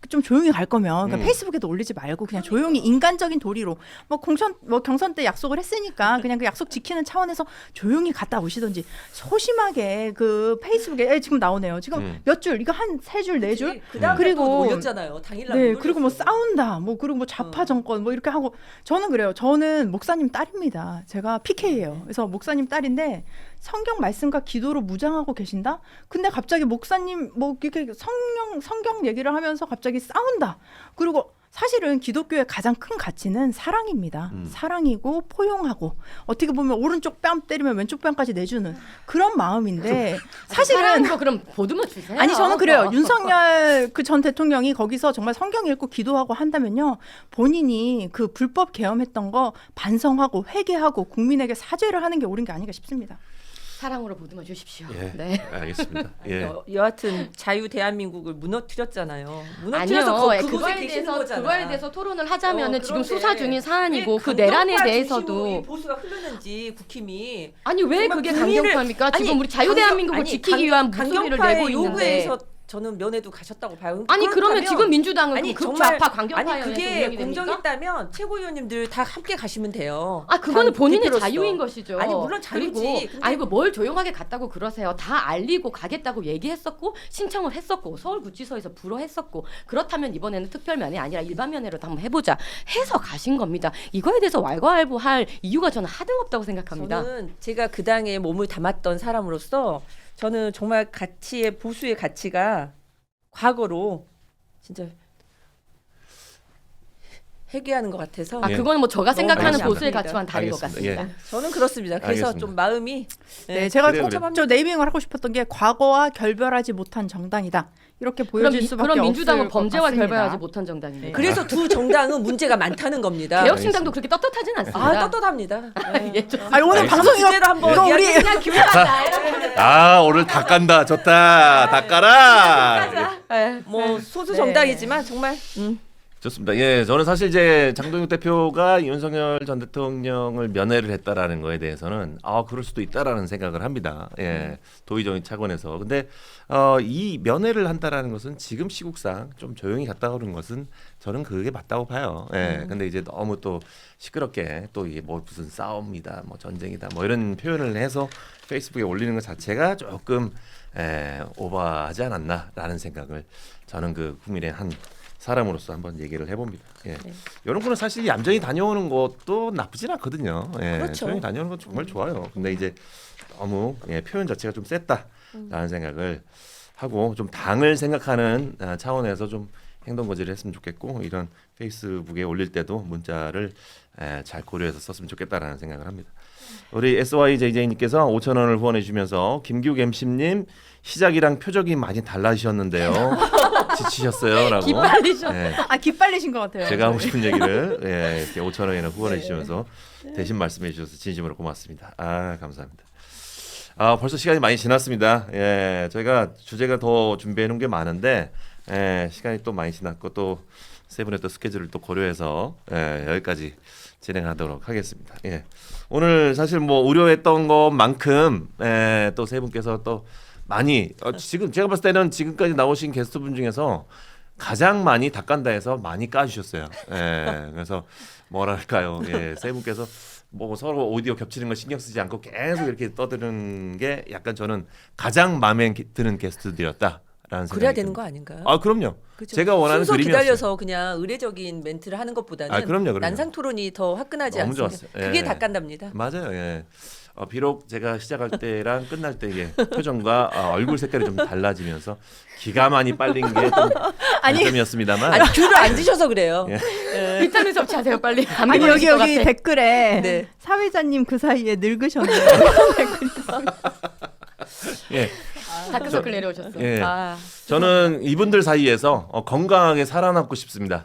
Speaker 2: 좀 조용히 갈 거면 그러니까 페이스북에도 올리지 말고 그냥 조용히 인간적인 도리로 뭐 경선 때 약속을 했으니까 그냥 그 약속 지키는 차원에서 조용히 갔다 오시든지 소심하게 그 페이스북에 지금 나오네요. 지금 몇 줄 이거 한 3줄 4줄
Speaker 4: 그리고 올렸잖아요. 당일날
Speaker 2: 네
Speaker 4: 못
Speaker 2: 그리고 뭐
Speaker 4: 올렸어.
Speaker 2: 싸운다 뭐 그리고 뭐 좌파 정권 뭐 이렇게 하고 저는 그래요. 저는 목사님 딸입니다. 제가 PK예요. 그래서 목사님 딸인데 성경 말씀과 기도로 무장하고 계신다. 근데 갑자기 목사님 뭐 이렇게 성경 얘기를 하면서 갑자기 싸운다. 그리고 사실은 기독교의 가장 큰 가치는 사랑입니다. 사랑이고 포용하고 어떻게 보면 오른쪽 뺨 때리면 왼쪽 뺨까지 내주는 그런 마음인데 사실은
Speaker 3: 사랑인 거 그럼 보듬어 주세요.
Speaker 2: 아니 저는 그래요. 윤석열 그 전 대통령이 거기서 정말 성경 읽고 기도하고 한다면요. 본인이 그 불법 계엄했던 거 반성하고 회개하고 국민에게 사죄를 하는 게 옳은 게 아닌가 싶습니다.
Speaker 3: 사랑으로 보듬어 주십시오.
Speaker 1: 예.
Speaker 3: 네.
Speaker 1: 알겠습니다. 예.
Speaker 4: 여하튼 자유 대한민국을 무너뜨렸잖아요. 무너뜨려서
Speaker 3: 아니요.
Speaker 4: 그곳에 계시는 거잖아.
Speaker 3: 그거에 대해서 토론을 하자면은 지금
Speaker 4: 그런데
Speaker 3: 수사 중인 사안이고
Speaker 4: 왜
Speaker 3: 그 내란에
Speaker 4: 강경파
Speaker 3: 대해서도
Speaker 4: 중심으로 이 보수가 흐르는지 국힘이
Speaker 3: 아니 왜
Speaker 4: 정말
Speaker 3: 그게
Speaker 4: 국민을-
Speaker 3: 강경파입니까? 지금
Speaker 4: 아니,
Speaker 3: 우리 자유 대한민국을
Speaker 4: 아니,
Speaker 3: 지키기 위한 목소리를
Speaker 4: 강경파의
Speaker 3: 내고 있는데.
Speaker 4: 요구에서 저는 면회도 가셨다고 봐요.
Speaker 3: 아니 그러면
Speaker 4: 그렇다면-
Speaker 3: 지금 민주당은
Speaker 4: 아니
Speaker 3: 극좌파
Speaker 4: 아니
Speaker 3: 강경파에
Speaker 4: 그게
Speaker 3: 의해서 됩니까?
Speaker 4: 공정했다면 최고위원님들 다 함께 가시면 돼요.
Speaker 3: 아 그거는
Speaker 4: 당
Speaker 3: 본인의
Speaker 4: 대표로서.
Speaker 3: 자유인 것이죠.
Speaker 4: 아니 물론 자유지.
Speaker 3: 그리고
Speaker 4: 근데
Speaker 3: 아이고 뭘 조용하게 갔다고 그러세요. 다 알리고 가겠다고 얘기했었고 신청을 했었고 서울구치소에서 불허했었고 그렇다면 이번에는 특별면이 아니라 일반 면회로 한번 해보자 해서 가신 겁니다. 이거에 대해서 왈가왈부할 이유가 저는 하등없다고 생각합니다.
Speaker 4: 저는 제가 그 당에 몸을 담았던 사람으로서 저는 정말 가치의 보수의 가치가 과거로 진짜 회귀하는 것 같아서
Speaker 3: 아
Speaker 1: 예.
Speaker 3: 그거는 뭐 제가 생각하는
Speaker 1: 알겠습니다.
Speaker 3: 보수의 가치와는 다른 것
Speaker 1: 알겠습니다.
Speaker 3: 같습니다.
Speaker 4: 저는 그렇습니다. 그래서
Speaker 1: 알겠습니다.
Speaker 4: 좀 마음이
Speaker 2: 네, 제가
Speaker 1: 그래요,
Speaker 2: 저 네이밍을 하고 싶었던 게 과거와 결별하지 못한 정당이다. 이렇게 보여질 수밖에
Speaker 3: 그럼 민주당은
Speaker 2: 없을 것
Speaker 3: 범죄와
Speaker 2: 같습니다.
Speaker 3: 결별하지 못한 정당입니다.
Speaker 2: 네.
Speaker 4: 그래서 두 정당은 문제가 많다는 겁니다.
Speaker 3: 개혁신당도 그렇게 떳떳하진 않습니다.
Speaker 4: 아 떳떳합니다. 네.
Speaker 3: 예, 좀
Speaker 2: 아니 오늘
Speaker 1: 알겠습니다.
Speaker 2: 방송이가
Speaker 4: 주제로 한번
Speaker 2: 이거 우리
Speaker 4: 이야기-
Speaker 3: 그냥 기분하다.
Speaker 1: 아 오늘 다 깐다. 좋다. 다 깔아.
Speaker 4: 뭐 소수 정당이지만 정말
Speaker 1: 좋습니다. 예, 저는 사실 이제 장동혁 대표가 윤석열 전 대통령을 면회를 했다라는 거에 대해서는 그럴 수도 있다라는 생각을 합니다. 예, 도의적인 차원에서. 근데 이 면회를 한다라는 것은 지금 시국상 좀 조용히 갔다 오는 것은 저는 그게 맞다고 봐요. 예, 근데 이제 너무 또 시끄럽게 또 이게 뭐 무슨 싸움이다, 뭐 전쟁이다, 뭐 이런 표현을 해서 페이스북에 올리는 것 자체가 조금 오버하지 않았나라는 생각을 저는 그 국민의 한 사람으로서 한번 얘기를 해봅니다. 예. 이런 거는 사실 얌전히 다녀오는 것도 나쁘진 않거든요. 예.
Speaker 4: 그렇죠.
Speaker 1: 조용히 다녀오는 건 정말 좋아요. 근데 이제 너무 표현 자체가 좀 셌다라는 생각을 하고 좀 당을 생각하는 차원에서 좀 행동 거지를 했으면 좋겠고 이런 페이스북에 올릴 때도 문자를 잘 고려해서 썼으면 좋겠다라는 생각을 합니다. 우리 SYJJ님께서 5,000원을 후원해 주시면서 김규 MC님 시작이랑 표정이 많이 달라지셨는데요. 지치셨어요라고.
Speaker 3: 기빨리셔.
Speaker 1: 예,
Speaker 2: 기빨리신 것 같아요.
Speaker 1: 제가 하고 싶은 얘기를 이렇게 5,000원이나 후원해 주시면서 대신 말씀해 주셔서 진심으로 고맙습니다. 감사합니다. 벌써 시간이 많이 지났습니다. 예, 저희가 주제가 더 준비해 놓은 게 많은데 시간이 또 많이 지났고 또 세 분의 또 스케줄을 또 고려해서 여기까지 진행하도록 하겠습니다. 예. 오늘 사실 뭐 우려했던 것만큼 또 세 분께서 또 많이 지금 제가 봤을 때는 지금까지 나오신 게스트분 중에서 가장 많이 닭간다해서 많이 까주셨어요. 그래서 뭐랄까요, 세 분께서 뭐 서로 오디오 겹치는 거 신경 쓰지 않고 계속 이렇게 떠드는 게 약간 저는 가장 마음에 드는 게스트들이었다라는 생각이
Speaker 4: 그래야 되는
Speaker 1: 듭니다.
Speaker 4: 거 아닌가요?
Speaker 1: 그럼요.
Speaker 4: 그죠?
Speaker 1: 제가 원하는
Speaker 4: 순서
Speaker 1: 그림이었어요.
Speaker 4: 기다려서 그냥 의례적인 멘트를 하는 것보다는
Speaker 1: 그럼요.
Speaker 4: 난상 토론이 더 화끈하지
Speaker 1: 너무
Speaker 4: 않습니까?
Speaker 1: 좋았어요.
Speaker 4: 그게
Speaker 1: 예.
Speaker 4: 닭간답니다.
Speaker 1: 맞아요. 예. 비록 제가 시작할 때랑 끝날 때의 표정과 얼굴 색깔이 좀 달라지면서 기가 많이 빨린 게 좀 단점이었습니다만
Speaker 4: 아니 귤을 안 드셔서 그래요.
Speaker 1: 예.
Speaker 3: 비타민 섭취하세요 빨리. 감기
Speaker 2: 아니
Speaker 3: 걸리실 것
Speaker 2: 여기
Speaker 3: 같아.
Speaker 2: 댓글에
Speaker 4: 네.
Speaker 2: 사회자님 그 사이에 늙으셨네요.
Speaker 1: 예.
Speaker 3: 다크서클 내려오셨어.
Speaker 1: 예. 저는 이분들 사이에서 건강하게 살아남고 싶습니다.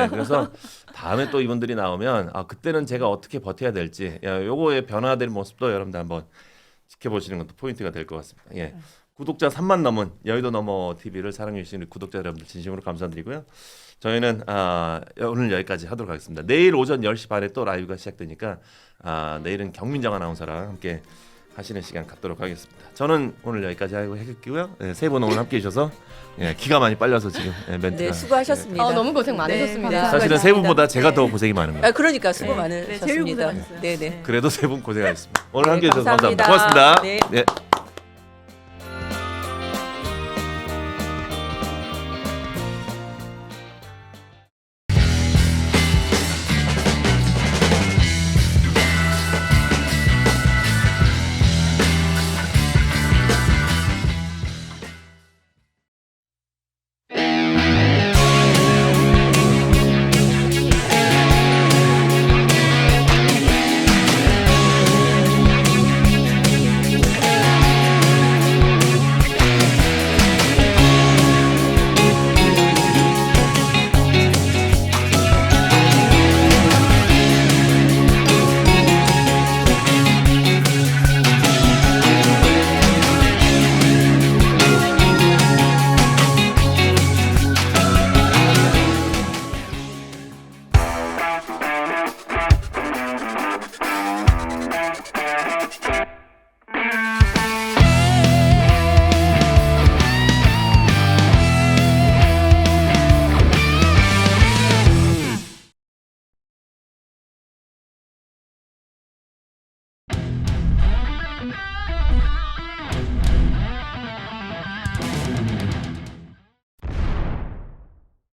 Speaker 1: 그래서 다음에 또 이분들이 나오면 그때는 제가 어떻게 버텨야 될지 요거의 변화될 모습도 여러분들 한번 지켜보시는 것도 포인트가 될 것 같습니다. 예. 구독자 3만 넘은 여의도 넘어 TV를 사랑해 주시는 우리 구독자 여러분들 진심으로 감사드리고요. 저희는 오늘 여기까지 하도록 하겠습니다. 내일 오전 10시 반에 또 라이브가 시작되니까 내일은 경민정 아나운서랑 함께 하시는 시간 갖도록 하겠습니다. 저는 오늘 여기까지 하고 해볼게요. 네, 세 분 오늘 함께 해주셔서 기가 많이 빨려서 지금 멘트가.
Speaker 4: 네, 수고하셨습니다.
Speaker 3: 너무 고생 많으셨습니다.
Speaker 2: 네,
Speaker 1: 사실은 세 분보다 제가 더 고생이 많은 거예요.
Speaker 4: 그러니까 수고
Speaker 2: 네, 제일
Speaker 4: 많으셨습니다.
Speaker 2: 고생하셨어요.
Speaker 4: 네, 네.
Speaker 1: 그래도 세 분 고생하셨습니다. 오늘
Speaker 4: 네,
Speaker 1: 함께 해주셔서 감사합니다.
Speaker 4: 감사합니다.
Speaker 1: 고맙습니다.
Speaker 4: 네.
Speaker 1: 네.